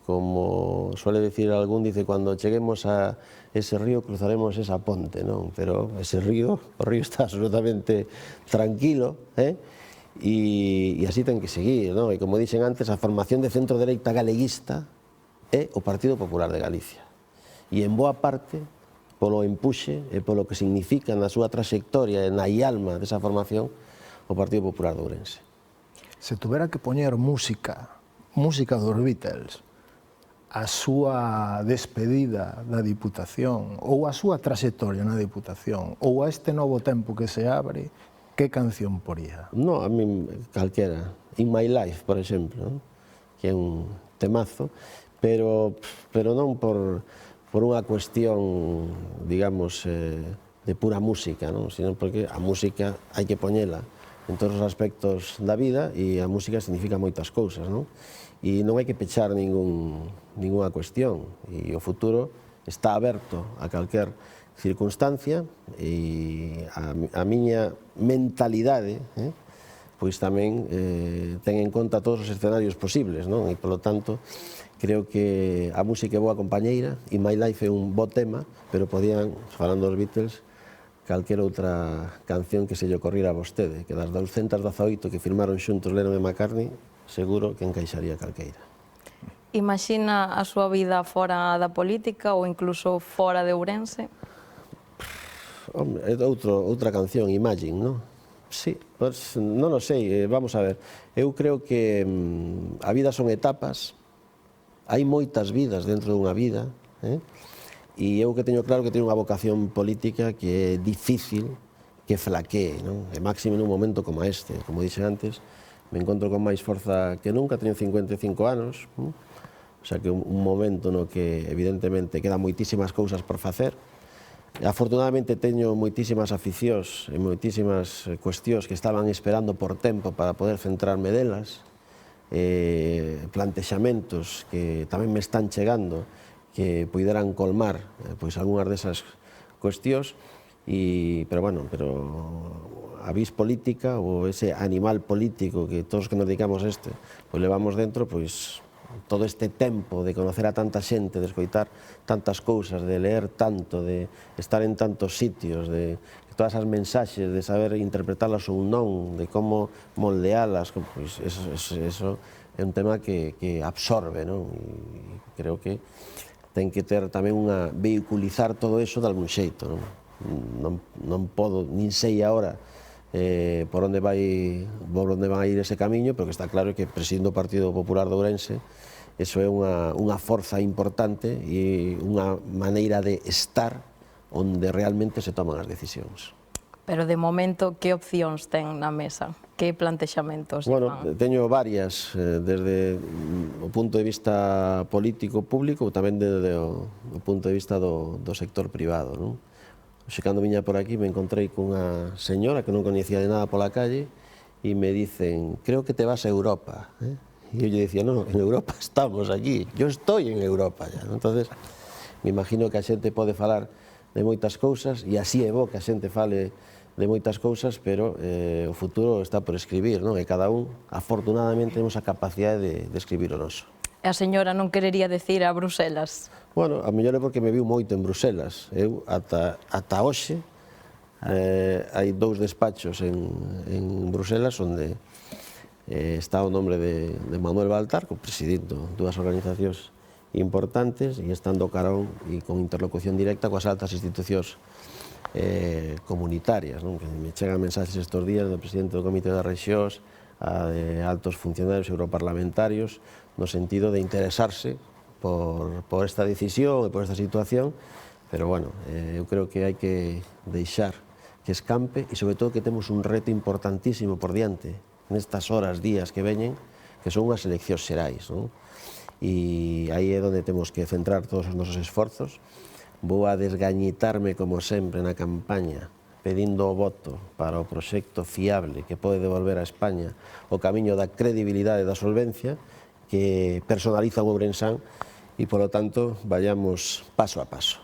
Como suele decir algún, dice, cando cheguemos a ese río cruzaremos esa ponte, non? Pero ese río, o río está absolutamente tranquilo, e así ten que seguir, non? E como dixen antes, a formación de centro-dereita galeguista é o Partido Popular de Galicia. E en boa parte, polo empuxe e polo que significa na súa trayectoria e na alma desa formación, o Partido Popular de Ourense. Se tuvera que poñer música dos Beatles, a súa despedida da Diputación, ou a súa trayectoria na Diputación, ou a este novo tempo que se abre, que canción poría? No, a mí calquera. In My Life, por exemplo, que é un temazo, pero non por unha cuestión, digamos, de pura música, sino porque a música hai que poñela en todos os aspectos da vida, e a música significa moitas cousas, e non hai que pechar ninguna cuestión, e o futuro está aberto a calquer circunstancia, e a miña mentalidade pois tamén ten en conta todos os escenarios posibles, e polo tanto creo que a música é boa compañeira, e My Life é un bo tema, pero podían, falando dos Beatles, calquera outra canción que se lle ocorriera a vostede, que das 218 que firmaron xuntos Lennon e McCartney, seguro que encaixaría calqueira. Imagina a súa vida fora da política ou incluso fora de Ourense? Hombre, é outra canción, Imagine, non? Sí, pues non o sei, vamos a ver. Eu creo que a vida son etapas, hai moitas vidas dentro dunha vida, e eu que teño claro que teño unha vocación política que é difícil que flaquee, non? E máximo nun momento como este, como dixen antes, me encontro con máis forza que nunca, teño 55 anos, o sea que un momento no que evidentemente quedan moitísimas cousas por facer. Afortunadamente teño moitísimas aficións e moitísimas cuestións que estaban esperando por tempo para poder centrarme delas, plantexamentos que tamén me están chegando que puideran colmar pois algunhas desas cuestións, pero a vis política ou ese animal político que todos que nos dedicamos a este pois levamos dentro, pois todo este tempo de conocer a tanta xente, de escoitar tantas cousas, de leer tanto, de estar en tantos sitios, de todas as mensaxes, de saber interpretalas ou non, de como moldealas, pois eso é un tema que absorbe, non? E creo que ten que ter tamén vehiculizar todo eso de algún xeito, non podo, nin sei agora por onde van a ir ese camiño, pero que está claro que presidindo o Partido Popular de Ourense, eso é unha forza importante e unha maneira de estar onde realmente se toman as decisións. Pero de momento, que opcións ten na mesa? Que plantexamentos? Bueno, teño varias, desde o punto de vista político público ou tamén desde o punto de vista do sector privado, non? Oxe, cando viña por aquí me encontrei cunha señora que non coñecía de nada pola calle e me dicen, creo que te vas a Europa. E eu lle dicía, non, en Europa estamos aquí, yo estoy en Europa ya. Entonces, me imagino que a xente pode falar de moitas cousas e así é bo que a xente fale de moitas cousas, pero o futuro está por escribir, non? E cada un, afortunadamente, temos a capacidade de escribir o noso. E a señora non querería decir a Bruselas? Bueno, a mellor é porque me viu moito en Bruselas. Eu, ata hoxe, hai 2 despachos en Bruselas onde está o nombre de Manuel Baltar, presidindo 2 organizacións importantes e estando carón e con interlocución directa coas altas institucións comunitarias, non? Que me chegan mensaxes estes días do presidente do Comité das Rexións, de altos funcionarios europarlamentarios, no sentido de interesarse por esta decisión e por esta situación, pero bueno, eu creo que hai que deixar que escampe e sobre todo que temos un reto importantísimo por diante nestas horas, días que veñen, que son unhas eleccións xerais, non? E aí é onde temos que centrar todos os nosos esforzos. Vou a desgañitarme, como sempre, na campaña, pedindo o voto para o proxecto fiable que pode devolver a España o camiño da credibilidade e da solvencia, que personaliza o Ourensán, e, polo tanto, vayamos paso a paso.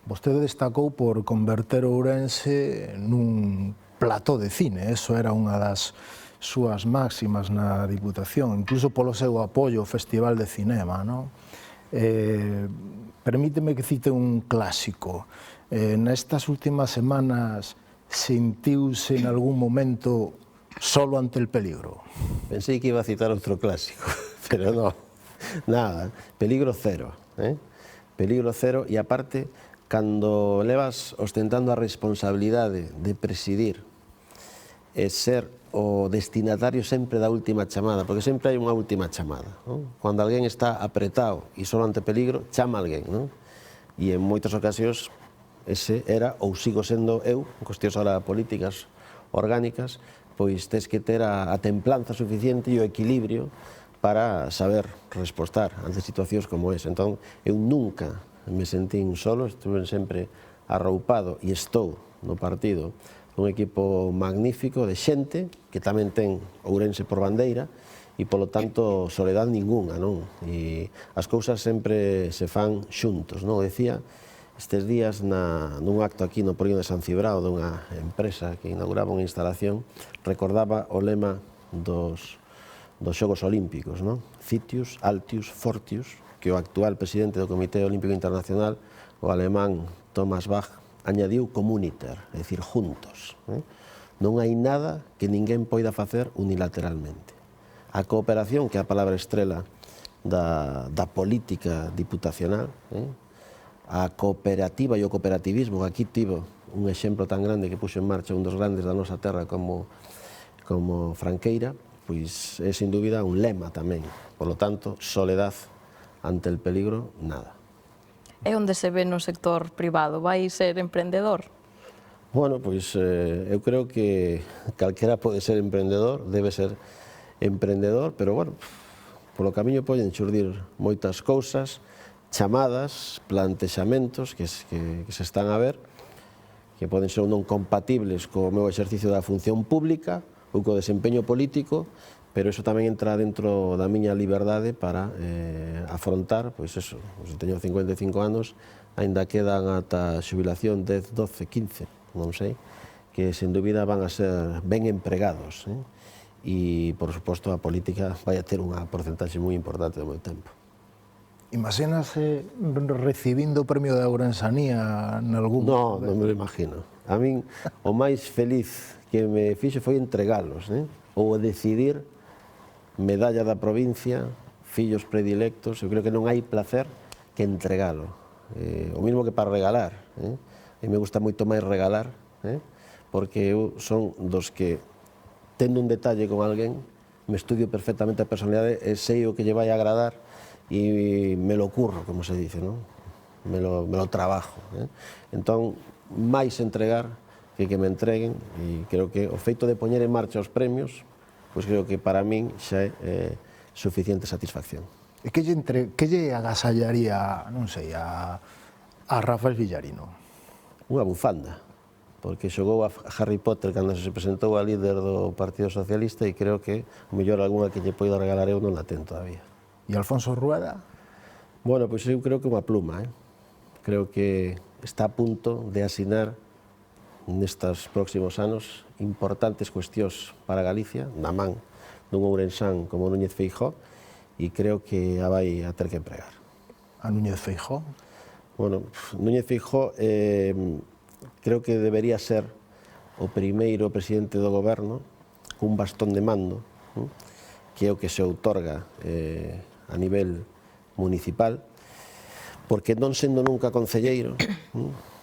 Vostede destacou por converter Ourense nun plató de cine, eso era unha das súas máximas na Diputación, incluso polo seu apoio ao Festival de Cinema, non? Permíteme que cite un clásico. Nestas últimas semanas sentiuse en algún momento solo ante el peligro? Pensei que iba a citar outro clásico, pero no, nada, peligro cero, peligro cero, e aparte, cando levas ostentando a responsabilidade de presidir e ser o destinatario sempre da última chamada, porque sempre hai unha última chamada, non? Cando alguén está apretado e solo ante peligro, chama alguén, non? E en moitas ocasións ese era, ou sigo sendo eu, en cuestións ahora políticas orgánicas, pois tes que ter a templanza suficiente e o equilibrio para saber respostar ante situacións como esa. Entón, eu nunca me sentín solo, estuve sempre arroupado e estou no partido un equipo magnífico de xente que tamén ten Ourense por bandeira e, polo tanto, soledad ninguna, non? E as cousas sempre se fan xuntos, non? Decía estes días nun acto aquí no Polígono de San Cibrao dunha empresa que inauguraba unha instalación, recordaba o lema dos Xogos Olímpicos, non? Citius, Altius, Fortius, que o actual presidente do Comité Olímpico Internacional, o alemán Thomas Bach, añadiu comuniter, é dicir, juntos. Non hai nada que ninguén poida facer unilateralmente. A cooperación, que é a palabra estrela da política diputacional, a cooperativa e o cooperativismo, que aquí tivo un exemplo tan grande que puxo en marcha un dos grandes da nosa terra como Franqueira, pois é sin dúbida un lema tamén. Por lo tanto, soledad ante el peligro, nada. E onde se ve no sector privado? Vai ser emprendedor? Bueno, pois eu creo que calquera pode ser emprendedor, debe ser emprendedor, pero bueno, polo camiño poden xurdir moitas cousas, chamadas, plantexamentos que se están a ver, que poden ser ou non compatibles co meu exercicio da función pública ou co desempeño político, pero iso tamén entra dentro da miña liberdade para afrontar, pois eso, teño 55 anos, aínda quedan ata xubilación 10, 12, 15, non sei, que sen dúbida van a ser ben empregados, e, por suposto, a política vai a ter unha porcentaxe moi importante do meu tempo. Imagínase recibindo o premio da Ourensanía nalgún... Non, non me lo imagino. A min, o máis feliz que me fixe foi entregalos, ou decidir medalla da provincia, fillos predilectos. Eu creo que non hai placer que entregalo. O mismo que para regalar. A mí me gusta moito máis regalar, porque eu son dos que, tendo un detalle con alguén, me estudio perfectamente a personalidade e sei o que lle vai a agradar e me lo curro, como se dice, non? Me lo trabajo. Entón, máis entregar que me entreguen, e creo que o feito de poñer en marcha os premios, pois creo que para min xa é suficiente satisfacción. E que lle agasallaría, non sei, a Rafael Villarino? Unha bufanda, porque xogou a Harry Potter cando se presentou a líder do Partido Socialista e creo que o mellor algunha que lle poida regalar eu non la ten todavía. E Alfonso Rueda? Bueno, pois eu creo que unha pluma, Creo que está a punto de asinar nestes próximos anos importantes cuestións para Galicia, na man dun ourensán como Núñez Feijóo, e creo que a vai a ter que empregar. A Núñez Feijóo? Bueno, Núñez Feijóo creo que debería ser o primeiro presidente do goberno cun bastón de mando, que é o que se outorga a nivel municipal, porque non sendo nunca concelleiro,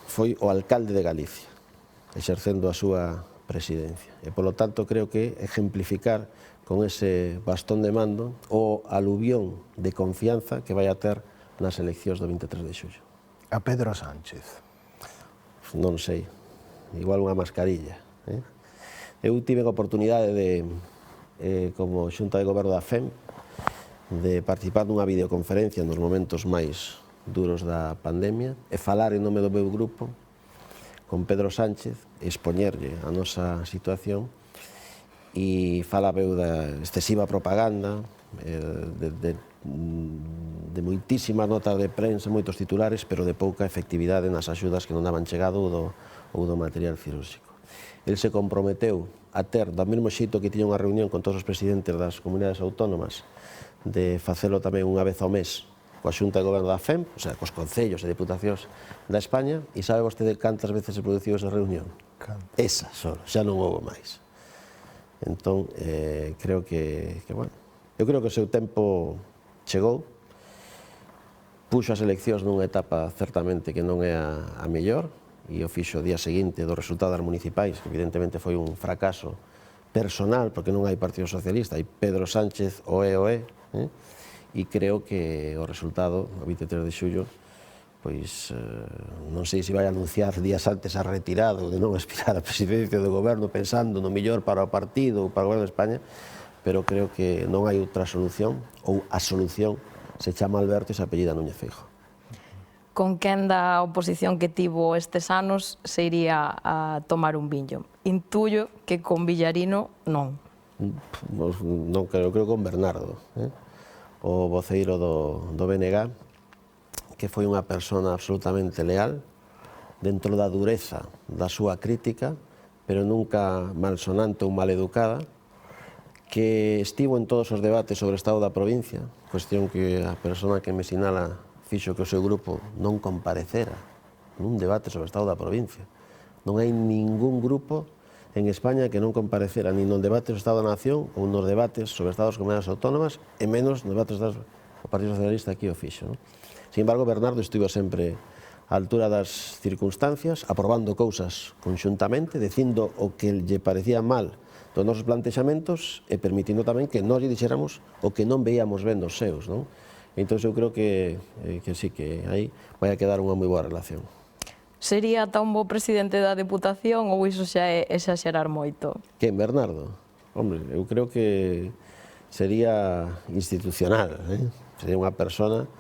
foi o alcalde de Galicia, exercendo a súa presidencia. E, polo tanto, creo que exemplificar con ese bastón de mando o aluvión de confianza que vai a ter nas eleccións do 23 de xullo. A Pedro Sánchez? Non sei, igual unha mascarilla. Eu tive a oportunidade de, como Xunta de Goberno da FEM, de participar nunha videoconferencia nos momentos máis duros da pandemia e falar en nome do meu grupo con Pedro Sánchez e expoñerlle a nosa situación e falaba eu da excesiva propaganda, de moitísimas notas de prensa, moitos titulares, pero de pouca efectividade nas axudas que non daban chegado ou do material cirúrxico. El se comprometeu a ter, do mesmo xeito que tiña unha reunión con todos os presidentes das comunidades autónomas, de facelo tamén unha vez ao mes coa Xunta de Goberno da FEM, o sea, cos concellos e deputacións da España, e sabe vostede cantas veces se produciu esa reunión? Esa só, xa non houve máis. Entón, creo que, bueno, eu creo que o seu tempo chegou, puxo as eleccións nunha etapa certamente que non é a mellor, e o fixo o día seguinte do resultado das municipais, que evidentemente foi un fracaso personal, porque non hai Partido Socialista, hai Pedro Sánchez, e creo que o resultado, o 23 de xullo, pois non sei se vai anunciar días antes a retirada de non aspirar a presidencia do goberno pensando no mellor para o partido ou para o goberno de España, pero creo que non hai outra solución, ou a solución se chama Alberto e se apellida Núñez Feijóo. Con quen da oposición que tivo estes anos se iría a tomar un viño? Intuyo que con Villarino non. Non creo con Bernardo, o voceiro do BNG, que foi unha persona absolutamente leal, dentro da dureza da súa crítica, pero nunca malsonante ou maleducada, que estivo en todos os debates sobre o estado da provincia, cuestión que a persona que me sinala fixo que o seu grupo non comparecera nun debate sobre o estado da provincia. Non hai ningún grupo en España que non comparecera nin nos debates do Estado da Nación ou nos debates sobre o Estado das Comunidades Autónomas e menos nos debates do Partido Socialista aquí o fixo. Sin embargo, Bernardo estivo sempre á altura das circunstancias, aprobando cousas conxuntamente, dicindo o que lle parecía mal dos nosos plantexamentos e permitindo tamén que nós lle dixéramos o que non veíamos ben dos seus. Entón, eu creo que sí, que aí vai a quedar unha moi boa relación. Sería tan bo presidente da Deputación ou iso xa é exaxerar moito? Quen, Bernardo? Hombre, eu creo que sería institucional, sería unha persona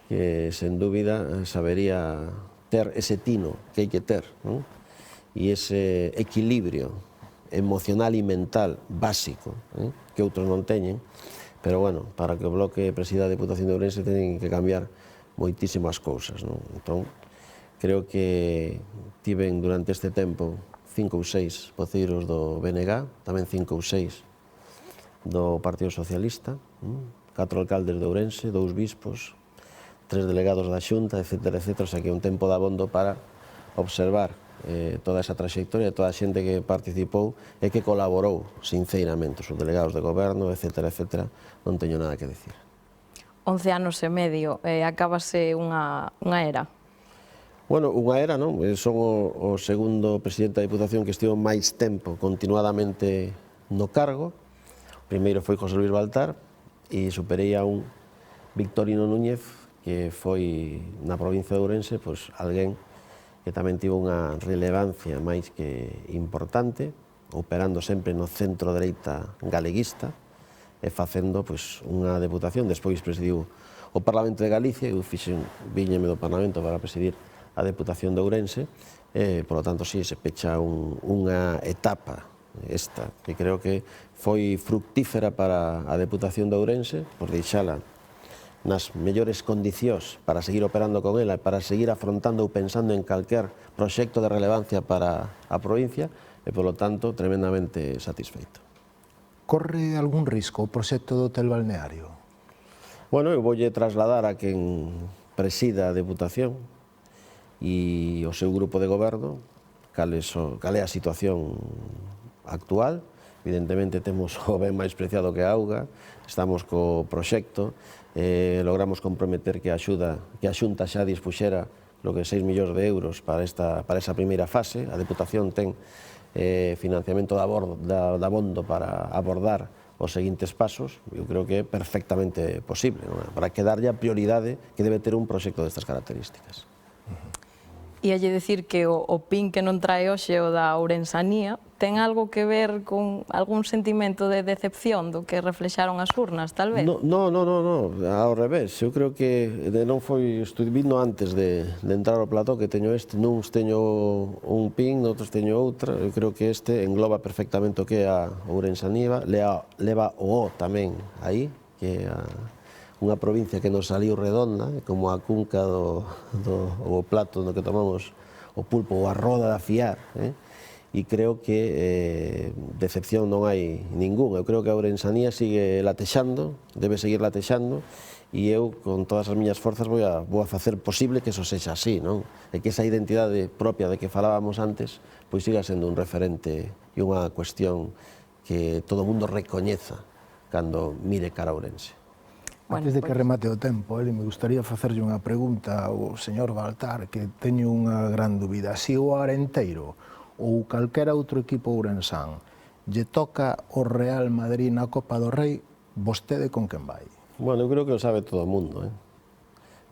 que, sen dúbida, sabería ter ese tino que hai que ter, e ese equilibrio emocional e mental básico que outros non teñen, pero, bueno, para que o Bloque presida a Deputación de Ourense teñen que cambiar moitísimas cousas, Entón, creo que tiven durante este tempo 5 ou 6 voceiros do BNG, tamén 5 ou 6 do Partido Socialista, 4 alcaldes de Ourense, 2 bispos, 3 delegados da Xunta, etcétera, etcétera, o sea que é un tempo de abondo para observar toda esa trayectoria, toda a xente que participou e que colaborou sinceramente, os delegados de goberno, etcétera, etcétera, non teño nada que decir. 11 anos e medio, acábase unha era. Bueno, unha era, non? Son o segundo presidente da Diputación que estivo máis tempo continuadamente no cargo. O primeiro foi José Luis Baltar e superei a un Victorino Núñez que foi na provincia de Ourense pois, alguén que tamén tivo unha relevancia máis que importante, operando sempre no centro-dereita galeguista e facendo pois, unha deputación. Despois presidiu o Parlamento de Galicia e eu viñeme do Parlamento para presidir a Deputación de Ourense, por lo tanto, sí, se pecha unha etapa esta, que creo que foi fructífera para a Deputación de Ourense, por deixala nas mellores condicións para seguir operando con ela, para seguir afrontando ou pensando en calquer proxecto de relevancia para a provincia, e, por lo tanto, tremendamente satisfeito. Corre algún risco o proxecto do hotel balneario? Bueno, eu voulle trasladar a quen presida a Deputación e o seu grupo de goberno cal é a situación actual. Evidentemente temos o ben máis preciado que a auga, estamos co proxecto, logramos comprometer que a Xunta xa dispuxera lo que 6 millóns de euros para esa primeira fase. A Deputación ten financiamento da Abondo para abordar os seguintes pasos. Eu creo que é perfectamente posible, non? Para que darlle a prioridade que debe ter un proxecto destas características. Ialle decir que o PIN que non trae hoxe o da Ourensanía ten algo que ver con algún sentimento de decepción do que reflexaron as urnas, tal vez? No, ao revés. Eu creo que non foi... Vindo antes de entrar ao plató que teño este, nuns teño un PIN, noutros teño outra. Eu creo que este engloba perfectamente o que é a Ourensanía, leva o tamén aí, que é unha provincia que nos saliu redonda, como a cunca o plato no que tomamos o pulpo ou a roda da fiar, e creo que decepción non hai ningún. Eu creo que a Ourensanía sigue latexando, debe seguir latexando, e eu, con todas as miñas forzas, vou a facer posible que eso sexa así, non? E que esa identidade propia de que falábamos antes, pois siga sendo un referente e unha cuestión que todo o mundo recoñeza cando mire cara a Ourense. Antes de que remate o tempo, me gustaría facerlle unha pregunta ao señor Baltar, que teño unha gran dúbida. Si o Arenteiro ou calquera outro equipo ourensán lle toca o Real Madrid na Copa do Rei, vostede con quen vai? Bueno, eu creo que o sabe todo o mundo.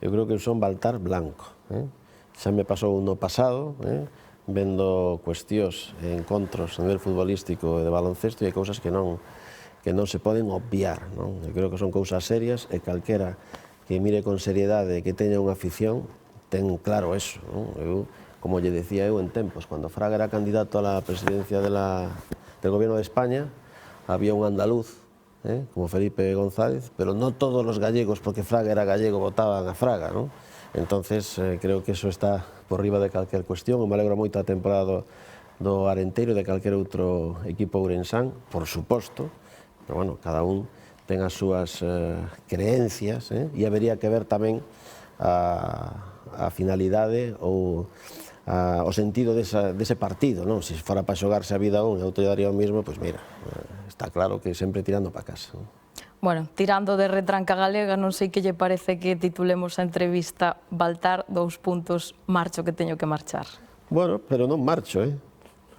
Eu creo que son Baltar blanco. Xa me pasou no pasado, vendo cuestións e encontros a nivel futbolístico e de baloncesto, e hai cousas que non se poden obviar, non? Eu creo que son cousas serias e calquera que mire con seriedade e que teña unha afición ten claro eso, non? Eu, como lle decía eu en tempos, cando Fraga era candidato a la presidencia del gobierno de España, había un andaluz, como Felipe González, pero non todos os gallegos, porque Fraga era gallego, votaban a Fraga, non? Entonces, creo que eso está por riba de calquer cuestión. Me alegro moito a temporada do Arenteiro e de calquer outro equipo ourensán, por suposto, pero, bueno, cada un ten as súas creencias, e habería que ver tamén a finalidade ou o sentido dese partido, non? Se fora para xogarse a vida un e outro lle daría o mismo, pois mira, está claro que sempre tirando para casa. Bueno, tirando de retranca galega, non sei que lle parece que titulemos a entrevista Baltar, : marcho que teño que marchar. Bueno, pero non marcho,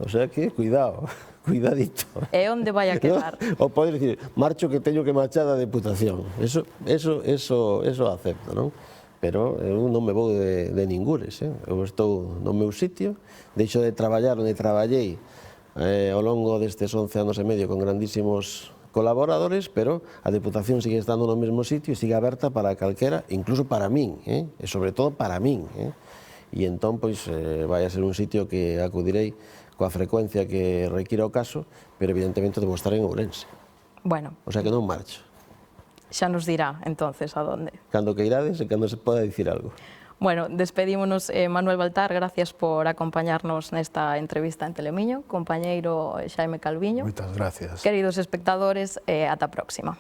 o sea que, cuidado. Cuidadito. E onde vai a quedar? O podes dicir, marcho que teño que marchar da Deputación. Eso acepto, non? Pero eu non me vou de ningures, eu estou no meu sitio, deixo de traballar onde traballei ao longo destes 11 anos e medio con grandísimos colaboradores, pero a Deputación sigue estando no mesmo sitio e sigue aberta para calquera, incluso para min, e sobre todo para min. E entón, pois, vai a ser un sitio que acudirei coa frecuencia que requira o caso, pero evidentemente debo estar en Ourense. Bueno. O sea que non marcho. Xa nos dirá, entonces, a donde. Cando que irades e cando se poda dicir algo. Bueno, despedímonos. Manuel Baltar, gracias por acompañarnos nesta entrevista en Telemiño. Compañeiro Xaime Calviño. Moitas gracias. Queridos espectadores, ata a próxima.